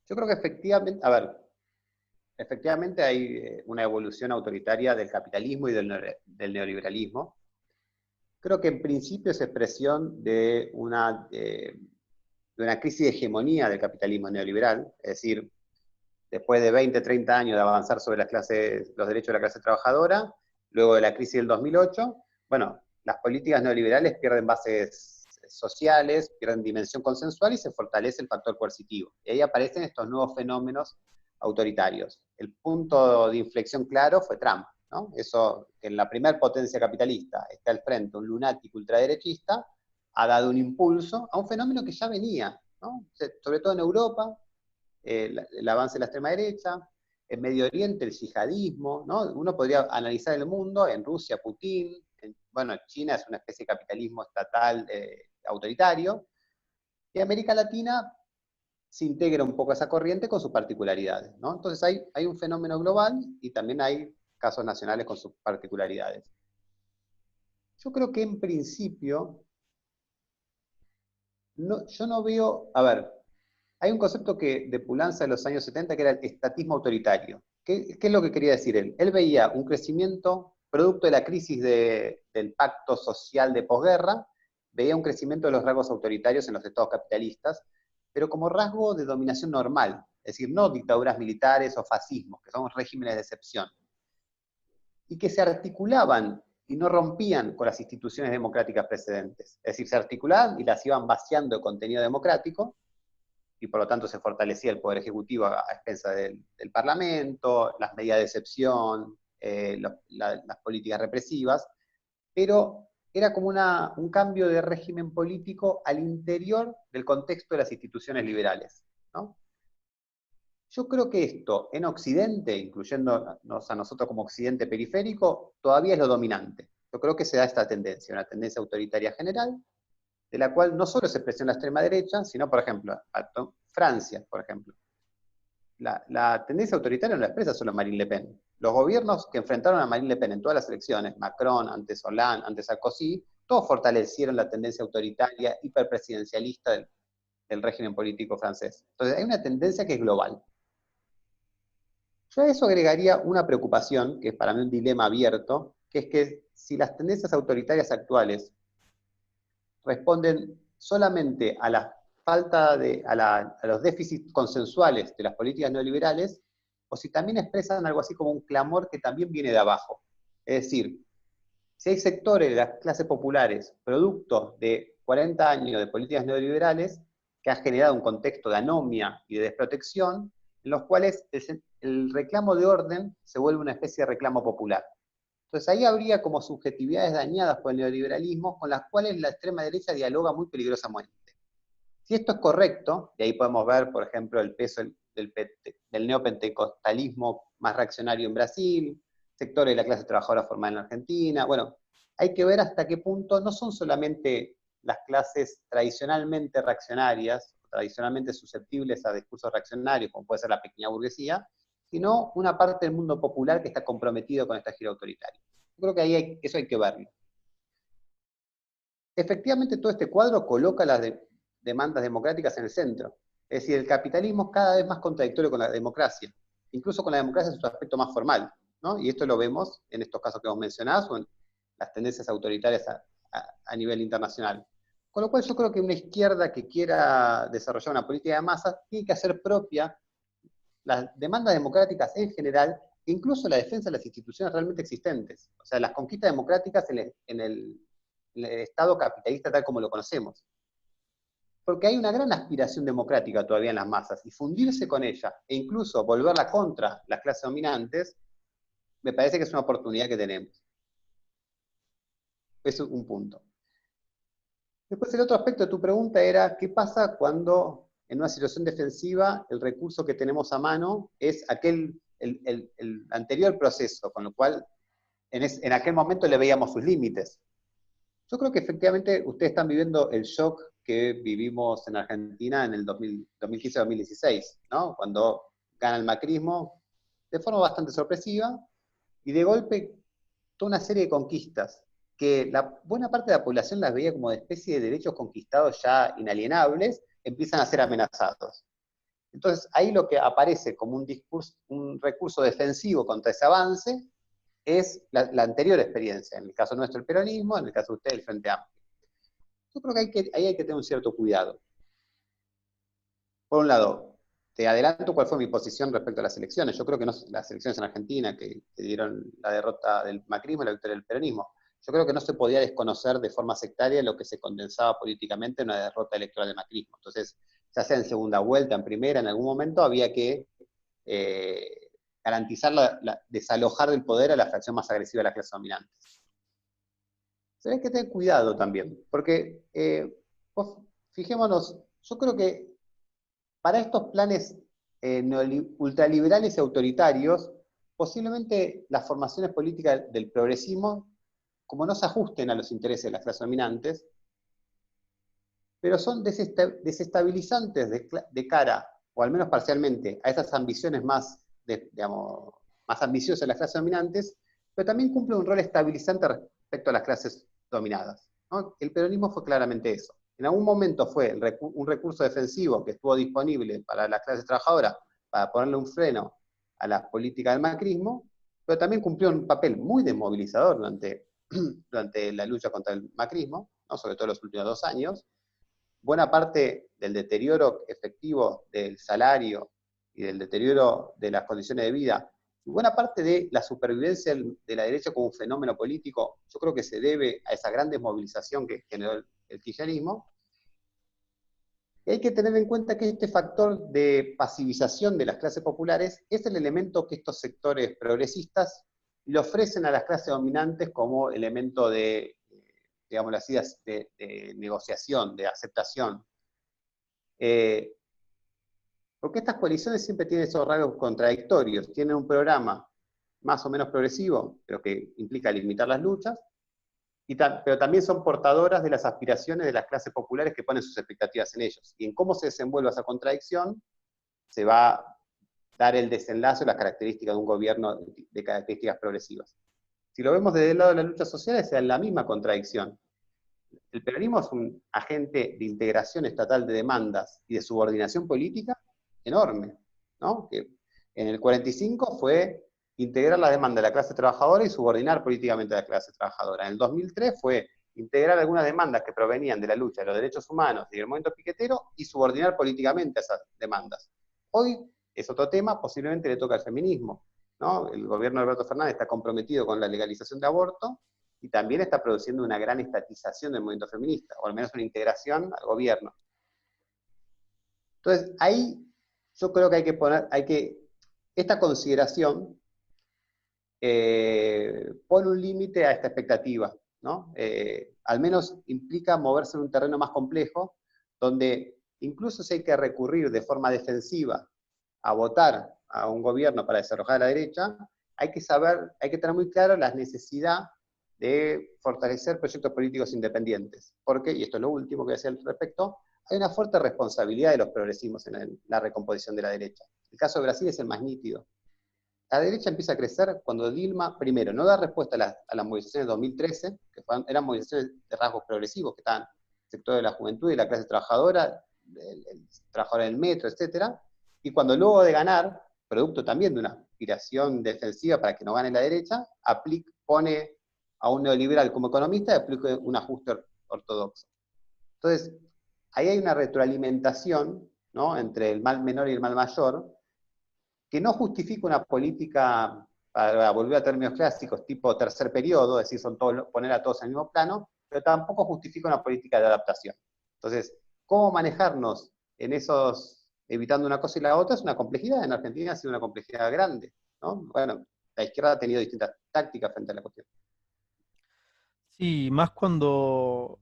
Yo creo que efectivamente, a ver, efectivamente hay una evolución autoritaria del capitalismo y del neoliberalismo. Creo que en principio es expresión de una crisis de hegemonía del capitalismo neoliberal, es decir, después de 20, 30 años de avanzar sobre los derechos de la clase trabajadora, luego de la crisis del 2008, bueno, las políticas neoliberales pierden bases sociales, pierden dimensión consensual y se fortalece el factor coercitivo. Y ahí aparecen estos nuevos fenómenos autoritarios. El punto de inflexión claro fue Trump, ¿no? Eso, que en la primera potencia capitalista está al frente un lunático ultraderechista, ha dado un impulso a un fenómeno que ya venía, ¿no? Sobre todo en Europa, el avance de la extrema derecha, en Medio Oriente el yihadismo, ¿no? Uno podría analizar el mundo, en Rusia Putin, bueno, China es una especie de capitalismo estatal autoritario, y América Latina se integra un poco a esa corriente con sus particularidades, ¿no? Entonces hay un fenómeno global y también hay casos nacionales con sus particularidades. Yo creo que en principio, yo no veo, a ver, hay un concepto de Pulanza de los años 70 que era el estatismo autoritario. ¿Qué es lo que quería decir él? Él veía un crecimiento producto de la crisis del pacto social de posguerra, veía un crecimiento de los rasgos autoritarios en los estados capitalistas, pero como rasgo de dominación normal, es decir, no dictaduras militares o fascismos, que son regímenes de excepción, y que se articulaban y no rompían con las instituciones democráticas precedentes. Es decir, se articulaban y las iban vaciando de contenido democrático, y por lo tanto se fortalecía el Poder Ejecutivo a expensas del Parlamento, las medidas de excepción, las políticas represivas, pero era como un cambio de régimen político al interior del contexto de las instituciones liberales, ¿no? Yo creo que esto en Occidente, incluyéndonos a nosotros como Occidente periférico, todavía es lo dominante. Yo creo que se da esta tendencia, una tendencia autoritaria general, de la cual no solo se expresiona la extrema derecha, sino, por ejemplo, Francia, por ejemplo. La tendencia autoritaria no la expresa solo Marine Le Pen. Los gobiernos que enfrentaron a Marine Le Pen en todas las elecciones, Macron, antes Hollande, antes Sarkozy, todos fortalecieron la tendencia autoritaria, hiperpresidencialista del régimen político francés. Entonces hay una tendencia que es global. Yo a eso agregaría una preocupación, que es para mí un dilema abierto, que es que si las tendencias autoritarias actuales responden solamente a la falta a los déficits consensuales de las políticas neoliberales, o si también expresan algo así como un clamor que también viene de abajo. Es decir, si hay sectores de las clases populares, producto de 40 años de políticas neoliberales, que han generado un contexto de anomia y de desprotección, en los cuales el reclamo de orden se vuelve una especie de reclamo popular. Entonces ahí habría como subjetividades dañadas por el neoliberalismo con las cuales la extrema derecha dialoga muy peligrosamente. Si esto es correcto, y ahí podemos ver, por ejemplo, el peso del neopentecostalismo más reaccionario en Brasil, sectores de la clase trabajadora formada en la Argentina, bueno, hay que ver hasta qué punto no son solamente las clases tradicionalmente reaccionarias, tradicionalmente susceptibles a discursos reaccionarios, como puede ser la pequeña burguesía, sino una parte del mundo popular que está comprometido con esta gira autoritaria. Yo creo que ahí eso hay que verlo. Efectivamente, todo este cuadro coloca las demandas democráticas en el centro. Es decir, el capitalismo es cada vez más contradictorio con la democracia, incluso con la democracia en su aspecto más formal, ¿no? Y esto lo vemos en estos casos que hemos mencionado, o en las tendencias autoritarias a nivel internacional. Con lo cual yo creo que una izquierda que quiera desarrollar una política de masas tiene que hacer propia las demandas democráticas en general, incluso la defensa de las instituciones realmente existentes. O sea, las conquistas democráticas en el Estado capitalista tal como lo conocemos. Porque hay una gran aspiración democrática todavía en las masas, y fundirse con ella, e incluso volverla contra las clases dominantes, me parece que es una oportunidad que tenemos. Es un punto. Después el otro aspecto de tu pregunta era, ¿qué pasa cuando en una situación defensiva el recurso que tenemos a mano es el anterior proceso, con lo cual en aquel momento le veíamos sus límites? Yo creo que efectivamente ustedes están viviendo el shock que vivimos en Argentina en el 2015-2016, ¿no? Cuando gana el macrismo de forma bastante sorpresiva y de golpe toda una serie de conquistas que la buena parte de la población las veía como de especie de derechos conquistados ya inalienables, empiezan a ser amenazados. Entonces ahí lo que aparece como un recurso defensivo contra ese avance es la anterior experiencia, en el caso nuestro el peronismo, en el caso de ustedes el Frente Amplio. Yo creo que ahí hay que tener un cierto cuidado. Por un lado, te adelanto cuál fue mi posición respecto a las elecciones. Yo creo que no, las elecciones en Argentina que dieron la derrota del macrismo y la victoria del peronismo, yo creo que no se podía desconocer de forma sectaria lo que se condensaba políticamente en una derrota electoral del macrismo. Entonces, ya sea en segunda vuelta, en primera, en algún momento había que garantizar desalojar del poder a la fracción más agresiva de las clases dominantes. Pero hay que tener cuidado también, porque fijémonos, yo creo que para estos planes ultraliberales y autoritarios, posiblemente las formaciones políticas del progresismo, como no se ajusten a los intereses de las clases dominantes, pero son desestabilizantes de cara, o al menos parcialmente, a esas ambiciones más ambiciosas de las clases dominantes, pero también cumple un rol estabilizante respecto a las clases dominadas, ¿no? El peronismo fue claramente eso. En algún momento fue un recurso defensivo que estuvo disponible para las clases trabajadoras para ponerle un freno a la política del macrismo, pero también cumplió un papel muy desmovilizador durante la lucha contra el macrismo, ¿no? Sobre todo en los últimos 2 años. Buena parte del deterioro efectivo del salario y del deterioro de las condiciones de vida, y buena parte de la supervivencia de la derecha como un fenómeno político, yo creo que se debe a esa gran desmovilización que generó el kirchnerismo. Y hay que tener en cuenta que este factor de pasivización de las clases populares es el elemento que estos sectores progresistas le ofrecen a las clases dominantes como elemento de, digamos así, de negociación, de aceptación. Porque estas coaliciones siempre tienen esos rasgos contradictorios. Tienen un programa más o menos progresivo, pero que implica limitar las luchas, pero también son portadoras de las aspiraciones de las clases populares que ponen sus expectativas en ellos. Y en cómo se desenvuelva esa contradicción, se va a dar el desenlace o las características de un gobierno de características progresivas. Si lo vemos desde el lado de las luchas sociales, es la misma contradicción. el peronismo es un agente de integración estatal de demandas y de subordinación política enorme, ¿no? Que en el 45 fue integrar la demanda de la clase trabajadora y subordinar políticamente a la clase trabajadora. En el 2003 fue integrar algunas demandas que provenían de la lucha de los derechos humanos y del movimiento piquetero y subordinar políticamente a esas demandas. Hoy es otro tema, posiblemente le toca al feminismo, ¿no? El gobierno de Alberto Fernández está comprometido con la legalización de aborto y también está produciendo una gran estatización del movimiento feminista, o al menos una integración al gobierno. Entonces, ahí yo creo que esta consideración pone un límite a esta expectativa, ¿no? Al menos implica moverse en un terreno más complejo, donde incluso si hay que recurrir de forma defensiva a votar a un gobierno para desarrollar a la derecha, hay que tener muy claro la necesidad de fortalecer proyectos políticos independientes. Porque, y esto es lo último que voy a decir al respecto, hay una fuerte responsabilidad de los progresismos en la recomposición de la derecha. El caso de Brasil es el más nítido. La derecha empieza a crecer cuando Dilma, primero, no da respuesta a las movilizaciones de 2013, que eran movilizaciones de rasgos progresivos, que estaban el sector de la juventud y la clase trabajadora, el trabajador del metro, etc. Y cuando luego de ganar, producto también de una aspiración defensiva para que no gane la derecha, pone a un neoliberal como economista y aplica un ajuste ortodoxo. Entonces, ahí hay una retroalimentación, ¿no?, entre el mal menor y el mal mayor, que no justifica una política, para volver a términos clásicos, tipo tercer periodo, es decir, poner a todos en el mismo plano, pero tampoco justifica una política de adaptación. Entonces, ¿cómo manejarnos en evitando una cosa y la otra? Es una complejidad. En Argentina ha sido una complejidad grande, ¿no? Bueno, la izquierda ha tenido distintas tácticas frente a la cuestión. Sí, más cuando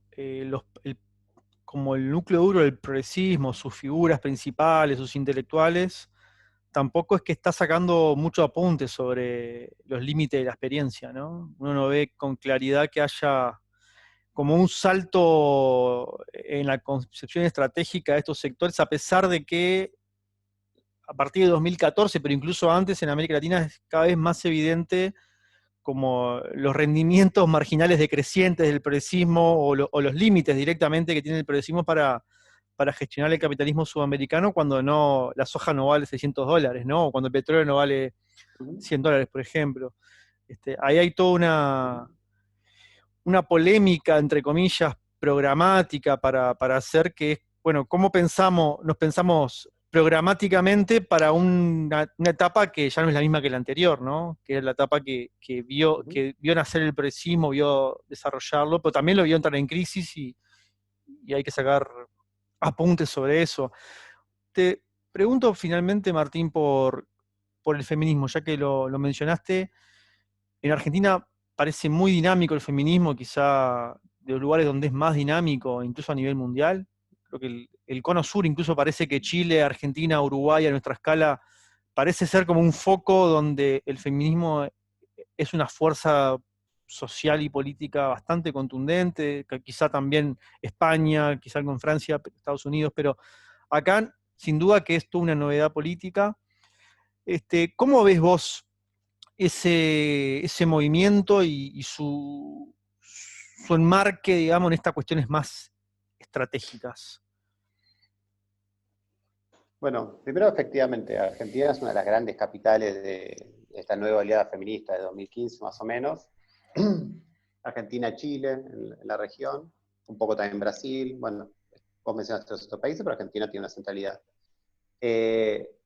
como el núcleo duro del progresismo, sus figuras principales, sus intelectuales, tampoco es que está sacando mucho apunte sobre los límites de la experiencia, ¿no? Uno no ve con claridad que haya como un salto en la concepción estratégica de estos sectores, a pesar de que a partir de 2014, pero incluso antes en América Latina es cada vez más evidente como los rendimientos marginales decrecientes del progresismo o los límites directamente que tiene el progresismo para gestionar el capitalismo sudamericano cuando la soja no vale $600, ¿no? O cuando el petróleo no vale $100, por ejemplo. Ahí hay toda una polémica, entre comillas, programática para hacer que, bueno, ¿cómo nos pensamos programáticamente para una etapa que ya no es la misma que la anterior, ¿no? Que es la etapa que vio nacer el progresismo, vio desarrollarlo, pero también lo vio entrar en crisis y hay que sacar apuntes sobre eso. Te pregunto finalmente, Martín, por el feminismo, ya que lo mencionaste. En Argentina parece muy dinámico el feminismo, quizá de los lugares donde es más dinámico, incluso a nivel mundial. Creo que el cono sur incluso parece que Chile, Argentina, Uruguay, a nuestra escala, parece ser como un foco donde el feminismo es una fuerza social y política bastante contundente, que quizá también España, quizá con Francia, Estados Unidos, pero acá sin duda que es toda una novedad política. ¿Cómo ves vos ese movimiento y su enmarque, digamos, en estas cuestiones más estratégicas? Bueno, primero, efectivamente, Argentina es una de las grandes capitales de esta nueva oleada feminista de 2015, más o menos. Argentina, Chile, en la región, un poco también Brasil, bueno, vos mencionaste todos estos países, pero Argentina tiene una centralidad.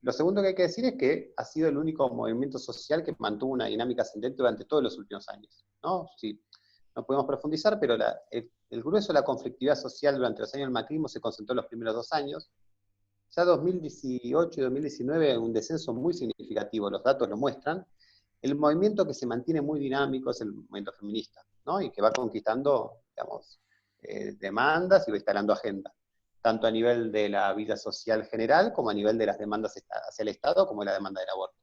Lo segundo que hay que decir es que ha sido el único movimiento social que mantuvo una dinámica ascendente durante todos los últimos años, ¿no? Sí, no podemos profundizar, pero el grueso de la conflictividad social durante los años del macrismo se concentró en los primeros 2 años. Ya 2018 y 2019 un descenso muy significativo, los datos lo muestran. El movimiento que se mantiene muy dinámico es el movimiento feminista, ¿no? Y que va conquistando, digamos, demandas y va instalando agenda, tanto a nivel de la vida social general como a nivel de las demandas hacia el Estado, como la demanda del aborto.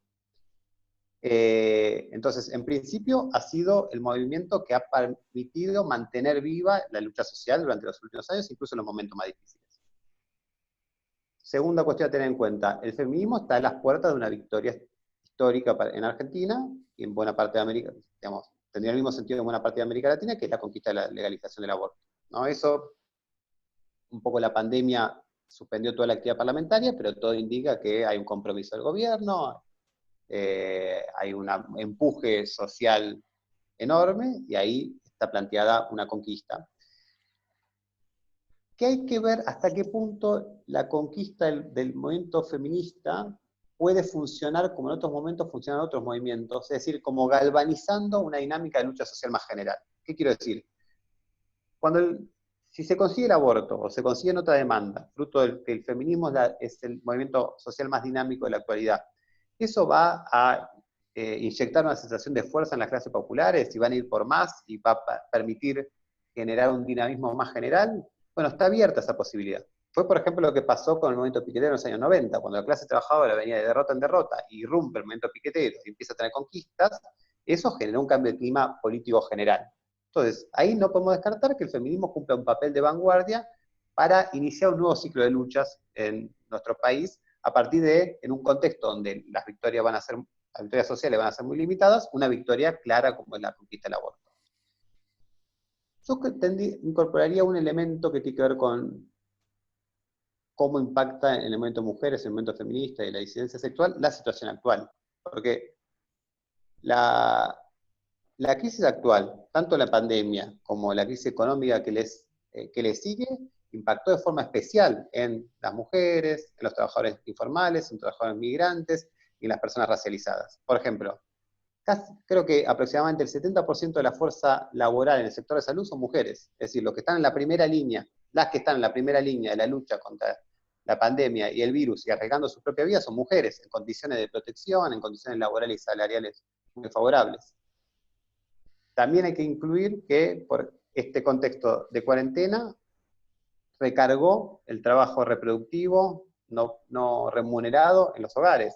Entonces, en principio, ha sido el movimiento que ha permitido mantener viva la lucha social durante los últimos años, incluso en los momentos más difíciles. Segunda cuestión a tener en cuenta, el feminismo está a las puertas de una victoria histórica en Argentina y en buena parte de América, digamos, tendría el mismo sentido en buena parte de América Latina, que es la conquista de la legalización del aborto. ¿no? Eso, un poco la pandemia suspendió toda la actividad parlamentaria, pero todo indica que hay un compromiso del gobierno, hay un empuje social enorme, y ahí está planteada una conquista. Que hay que ver hasta qué punto la conquista del movimiento feminista puede funcionar como en otros momentos funcionan otros movimientos, es decir, como galvanizando una dinámica de lucha social más general. ¿Qué quiero decir? Si se consigue el aborto o se consigue otra demanda, fruto del que el feminismo es el movimiento social más dinámico de la actualidad, eso va a inyectar una sensación de fuerza en las clases populares y van a ir por más y va a permitir generar un dinamismo más general. Bueno, está abierta esa posibilidad. Fue, por ejemplo, lo que pasó con el movimiento piquetero en los años 90, cuando la clase trabajadora venía de derrota en derrota y irrumpe el movimiento piquetero y empieza a tener conquistas. Eso generó un cambio de clima político general. Entonces, ahí no podemos descartar que el feminismo cumpla un papel de vanguardia para iniciar un nuevo ciclo de luchas en nuestro país, a partir de, en un contexto donde las victorias sociales van a ser muy limitadas, una victoria clara como es la conquista del aborto. Yo incorporaría un elemento que tiene que ver con cómo impacta en el movimiento de mujeres, en el movimiento feminista y la disidencia sexual, la situación actual. Porque la crisis actual, tanto la pandemia como la crisis económica que le sigue, impactó de forma especial en las mujeres, en los trabajadores informales, en los trabajadores migrantes y en las personas racializadas. Por ejemplo, creo que aproximadamente el 70% de la fuerza laboral en el sector de salud son mujeres. Es decir, los que están en la primera línea, las que están en la primera línea de la lucha contra la pandemia y el virus y arriesgando su propia vida son mujeres, en condiciones de protección, en condiciones laborales y salariales muy favorables. También hay que incluir que por este contexto de cuarentena recargó el trabajo reproductivo no remunerado en los hogares.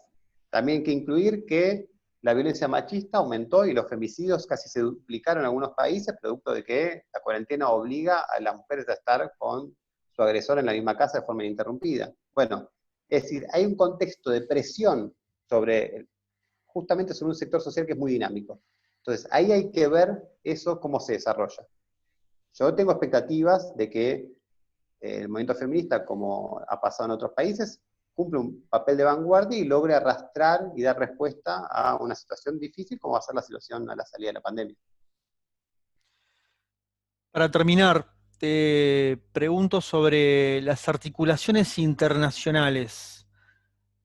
También hay que incluir que la violencia machista aumentó y los femicidios casi se duplicaron en algunos países, producto de que la cuarentena obliga a las mujeres a estar con su agresor en la misma casa de forma ininterrumpida. Bueno, es decir, hay un contexto de presión justamente sobre un sector social que es muy dinámico. Entonces, ahí hay que ver eso cómo se desarrolla. Yo tengo expectativas de que el movimiento feminista, como ha pasado en otros países, cumple un papel de vanguardia y logre arrastrar y dar respuesta a una situación difícil como va a ser la situación a la salida de la pandemia. Para terminar, te pregunto sobre las articulaciones internacionales.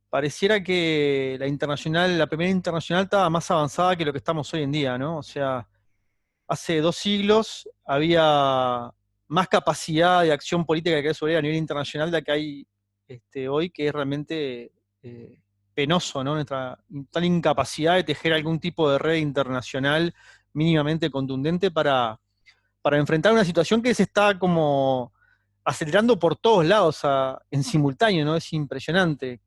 Pareciera que la primera internacional estaba más avanzada que lo que estamos hoy en día, ¿no? O sea, hace 2 siglos había más capacidad de acción política que hay a nivel internacional de la que hay hoy, que es realmente penoso, ¿no? Nuestra tal incapacidad de tejer algún tipo de red internacional mínimamente contundente para enfrentar una situación que se está como acelerando por todos lados en simultáneo, ¿no? Es impresionante.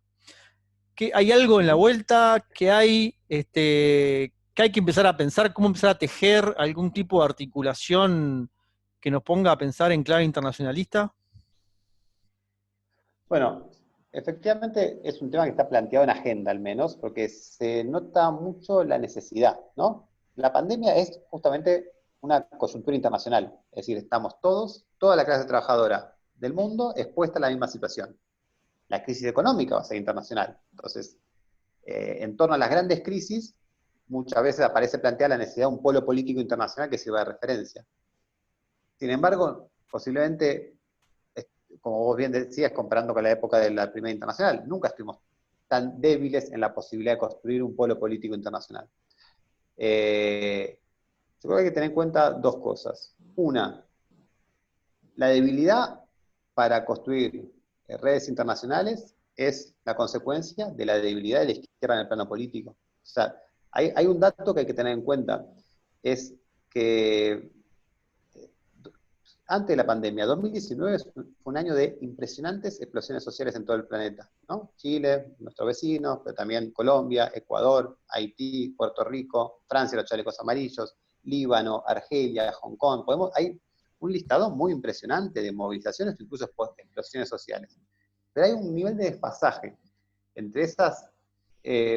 Que hay algo en la vuelta, que hay que empezar a pensar, cómo empezar a tejer algún tipo de articulación que nos ponga a pensar en clave internacionalista. Bueno, efectivamente es un tema que está planteado en agenda al menos, porque se nota mucho la necesidad, ¿no? La pandemia es justamente una coyuntura internacional, es decir, estamos toda la clase trabajadora del mundo expuesta a la misma situación. La crisis económica va a ser internacional. Entonces, en torno a las grandes crisis, muchas veces aparece planteada la necesidad de un polo político internacional que sirva de referencia. Sin embargo, posiblemente, como vos bien decías, comparando con la época de la Primera Internacional, nunca estuvimos tan débiles en la posibilidad de construir un polo político internacional. Yo creo que hay que tener en cuenta dos cosas. Una, la debilidad para construir redes internacionales es la consecuencia de la debilidad de la izquierda en el plano político. O sea, hay un dato que hay que tener en cuenta, es que antes de la pandemia, 2019 fue un año de impresionantes explosiones sociales en todo el planeta, ¿no? Chile, nuestros vecinos, pero también Colombia, Ecuador, Haití, Puerto Rico, Francia, los chalecos amarillos, Líbano, Argelia, Hong Kong. Hay un listado muy impresionante de movilizaciones, incluso explosiones sociales. Pero hay un nivel de desfasaje entre esas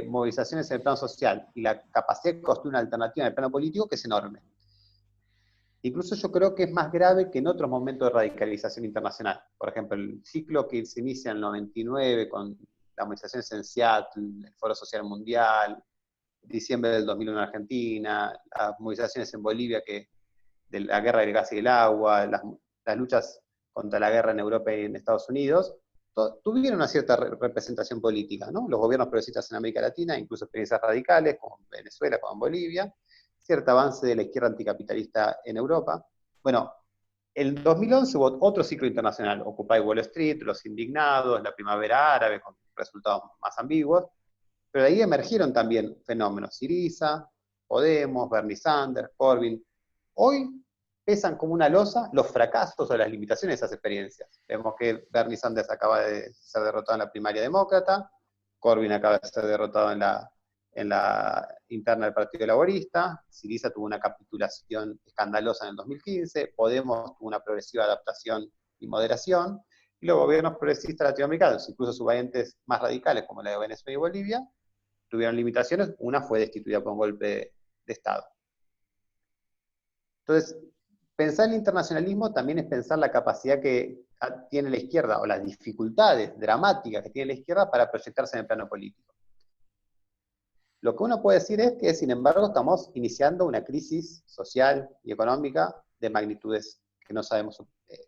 movilizaciones en el plano social y la capacidad de construir una alternativa en el plano político que es enorme. Incluso yo creo que es más grave que en otros momentos de radicalización internacional. Por ejemplo, el ciclo que se inicia en el 99 con la movilización en Seattle, el Foro Social Mundial, diciembre del 2001 en Argentina, las movilizaciones en Bolivia de la guerra del gas y el agua, las luchas contra la guerra en Europa y en Estados Unidos, tuvieron una cierta representación política, ¿no? Los gobiernos progresistas en América Latina, incluso experiencias radicales, como en Venezuela, como en Bolivia, cierto avance de la izquierda anticapitalista en Europa. Bueno, en 2011 hubo otro ciclo internacional, Occupy Wall Street, Los Indignados, la Primavera Árabe, con resultados más ambiguos, pero de ahí emergieron también fenómenos, Syriza, Podemos, Bernie Sanders, Corbyn. Hoy pesan como una losa los fracasos o las limitaciones de esas experiencias. Vemos que Bernie Sanders acaba de ser derrotado en la primaria demócrata, Corbyn acaba de ser derrotado en la interna del Partido Laborista, Syriza tuvo una capitulación escandalosa en el 2015, Podemos tuvo una progresiva adaptación y moderación, y los gobiernos progresistas latinoamericanos, incluso sus variantes más radicales como la de Venezuela y Bolivia, tuvieron limitaciones, una fue destituida por un golpe de Estado. Entonces, pensar el internacionalismo también es pensar la capacidad que tiene la izquierda, o las dificultades dramáticas que tiene la izquierda para proyectarse en el plano político. Lo que uno puede decir es que, sin embargo, estamos iniciando una crisis social y económica de magnitudes que no sabemos,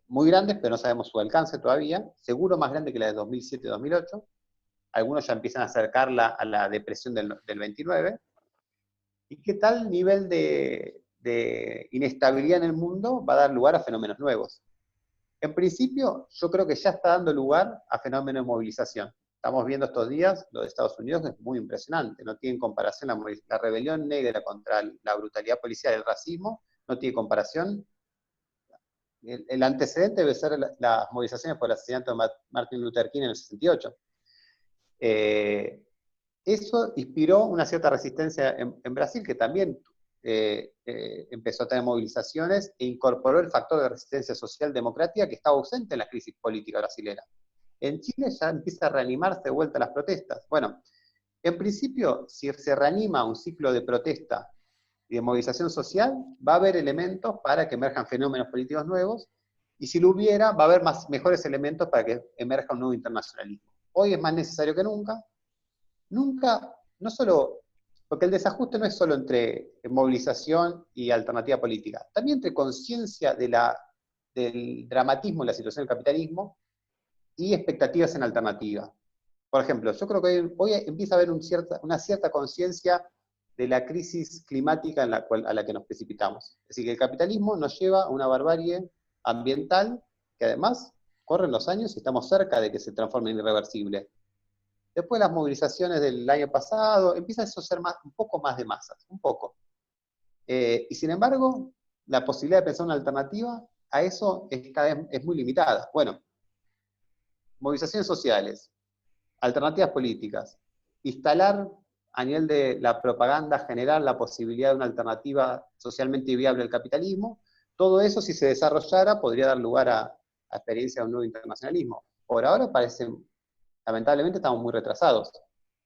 muy grandes, pero no sabemos su alcance todavía, seguro más grande que la de 2007-2008, algunos ya empiezan a acercarla a la depresión del 29, y qué tal nivel de inestabilidad en el mundo va a dar lugar a fenómenos nuevos. En principio, yo creo que ya está dando lugar a fenómenos de movilización. Estamos viendo estos días, lo de Estados Unidos es muy impresionante, no tiene comparación la rebelión negra contra la brutalidad policial y el racismo, no tiene comparación. El antecedente debe ser las movilizaciones por el asesinato de Martin Luther King en el 68. Eso inspiró una cierta resistencia en Brasil, que también empezó a tener movilizaciones e incorporó el factor de resistencia social democrática que estaba ausente en la crisis política brasilera. En Chile ya empieza a reanimarse de vuelta las protestas. Bueno, en principio, si se reanima un ciclo de protesta y de movilización social, va a haber elementos para que emerjan fenómenos políticos nuevos, y si lo hubiera, va a haber mejores elementos para que emerja un nuevo internacionalismo. Hoy es más necesario que nunca, no solo, porque el desajuste no es solo entre movilización y alternativa política, también entre conciencia del dramatismo de la situación del capitalismo y expectativas en alternativa. Por ejemplo, yo creo que hoy empieza a haber una cierta conciencia de la crisis climática a la que nos precipitamos. Es decir, que el capitalismo nos lleva a una barbarie ambiental que además corren los años y estamos cerca de que se transforme en irreversible. Después de las movilizaciones del año pasado, empieza eso a ser un poco más de masas, un poco. Y sin embargo, la posibilidad de pensar una alternativa a eso cada vez es muy limitada. Bueno, movilizaciones sociales, alternativas políticas, instalar a nivel de la propaganda general la posibilidad de una alternativa socialmente viable al capitalismo, todo eso, si se desarrollara, podría dar lugar a experiencias de un nuevo internacionalismo. Por ahora parece, lamentablemente estamos muy retrasados.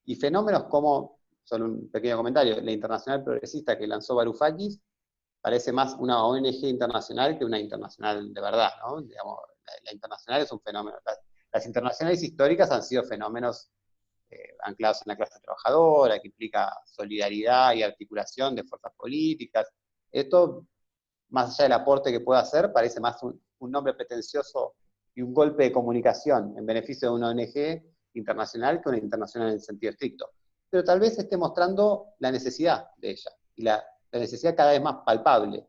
Y fenómenos como, solo un pequeño comentario, la Internacional Progresista que lanzó Varoufakis, parece más una ONG internacional que una internacional de verdad, ¿no? Digamos, la internacional es un fenómeno. Las internacionales históricas han sido fenómenos anclados en la clase trabajadora, que implica solidaridad y articulación de fuerzas políticas. Esto, más allá del aporte que pueda hacer, parece más un nombre pretencioso y un golpe de comunicación en beneficio de una ONG internacional que una internacional en el sentido estricto. Pero tal vez esté mostrando la necesidad de ella, y la necesidad cada vez más palpable.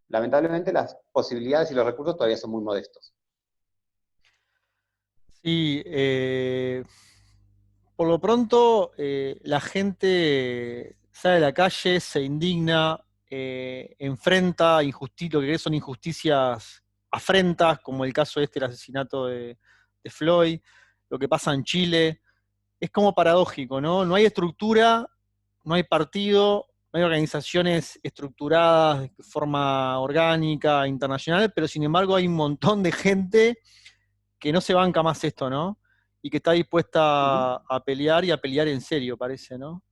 Lamentablemente las posibilidades y los recursos todavía son muy modestos. Sí, por lo pronto la gente sale a la calle, se indigna, enfrenta lo que son injusticias, afrentas, como el caso el asesinato de Floyd, lo que pasa en Chile. Es como paradójico, ¿no? No hay estructura, no hay partido, no hay organizaciones estructuradas de forma orgánica, internacional, pero sin embargo hay un montón de gente que no se banca más esto, ¿no? Y que está dispuesta a pelear y a pelear en serio, parece, ¿no?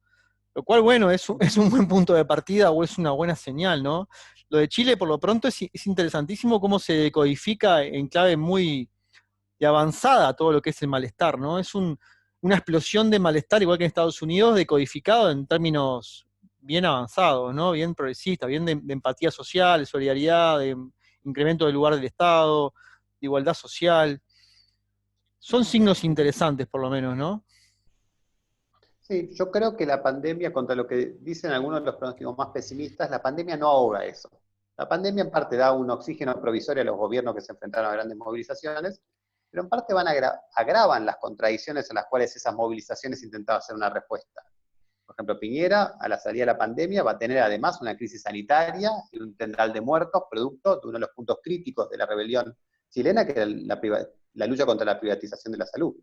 Lo cual, bueno, es un buen punto de partida o es una buena señal, ¿no? Lo de Chile, por lo pronto, es interesantísimo cómo se codifica en clave muy de avanzada todo lo que es el malestar, ¿no? Es una explosión de malestar, igual que en Estados Unidos, decodificado en términos bien avanzados, ¿no? Bien progresistas, bien de empatía social, de solidaridad, de incremento del lugar del Estado, de igualdad social. Son signos interesantes, por lo menos, ¿no? Sí, yo creo que la pandemia, contra lo que dicen algunos de los pronósticos más pesimistas, la pandemia no ahoga eso. La pandemia en parte da un oxígeno provisorio a los gobiernos que se enfrentaron a grandes movilizaciones, pero en parte agravan las contradicciones a las cuales esas movilizaciones intentaban hacer una respuesta. Por ejemplo, Piñera, a la salida de la pandemia, va a tener además una crisis sanitaria y un tendal de muertos, producto de uno de los puntos críticos de la rebelión chilena, que es la lucha contra la privatización de la salud.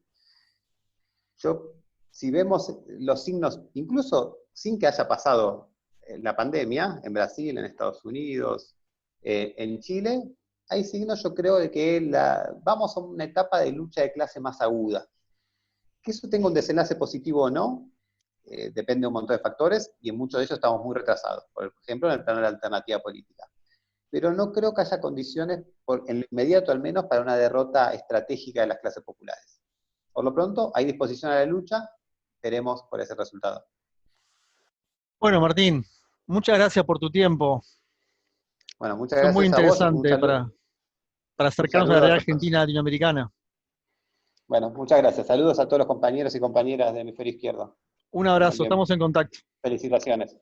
Si vemos los signos, incluso sin que haya pasado la pandemia, en Brasil, en Estados Unidos, en Chile, hay signos, yo creo, de que vamos a una etapa de lucha de clase más aguda. Que eso tenga un desenlace positivo o no, depende de un montón de factores, y en muchos de ellos estamos muy retrasados, por ejemplo, en el plano de la alternativa política. Pero no creo que haya condiciones, en lo inmediato al menos, para una derrota estratégica de las clases populares. Por lo pronto, hay disposición a la lucha, veremos por ese resultado. Bueno, Martín, muchas gracias por tu tiempo. Bueno, muchas Fue muy gracias a vos, interesante para un acercarnos a la saludo realidad a todos. argentina latinoamericana. Bueno, muchas gracias. Saludos a todos los compañeros y compañeras de Hemisferio Izquierdo. Un Que estén abrazo, bien. estamos en contacto. Felicitaciones.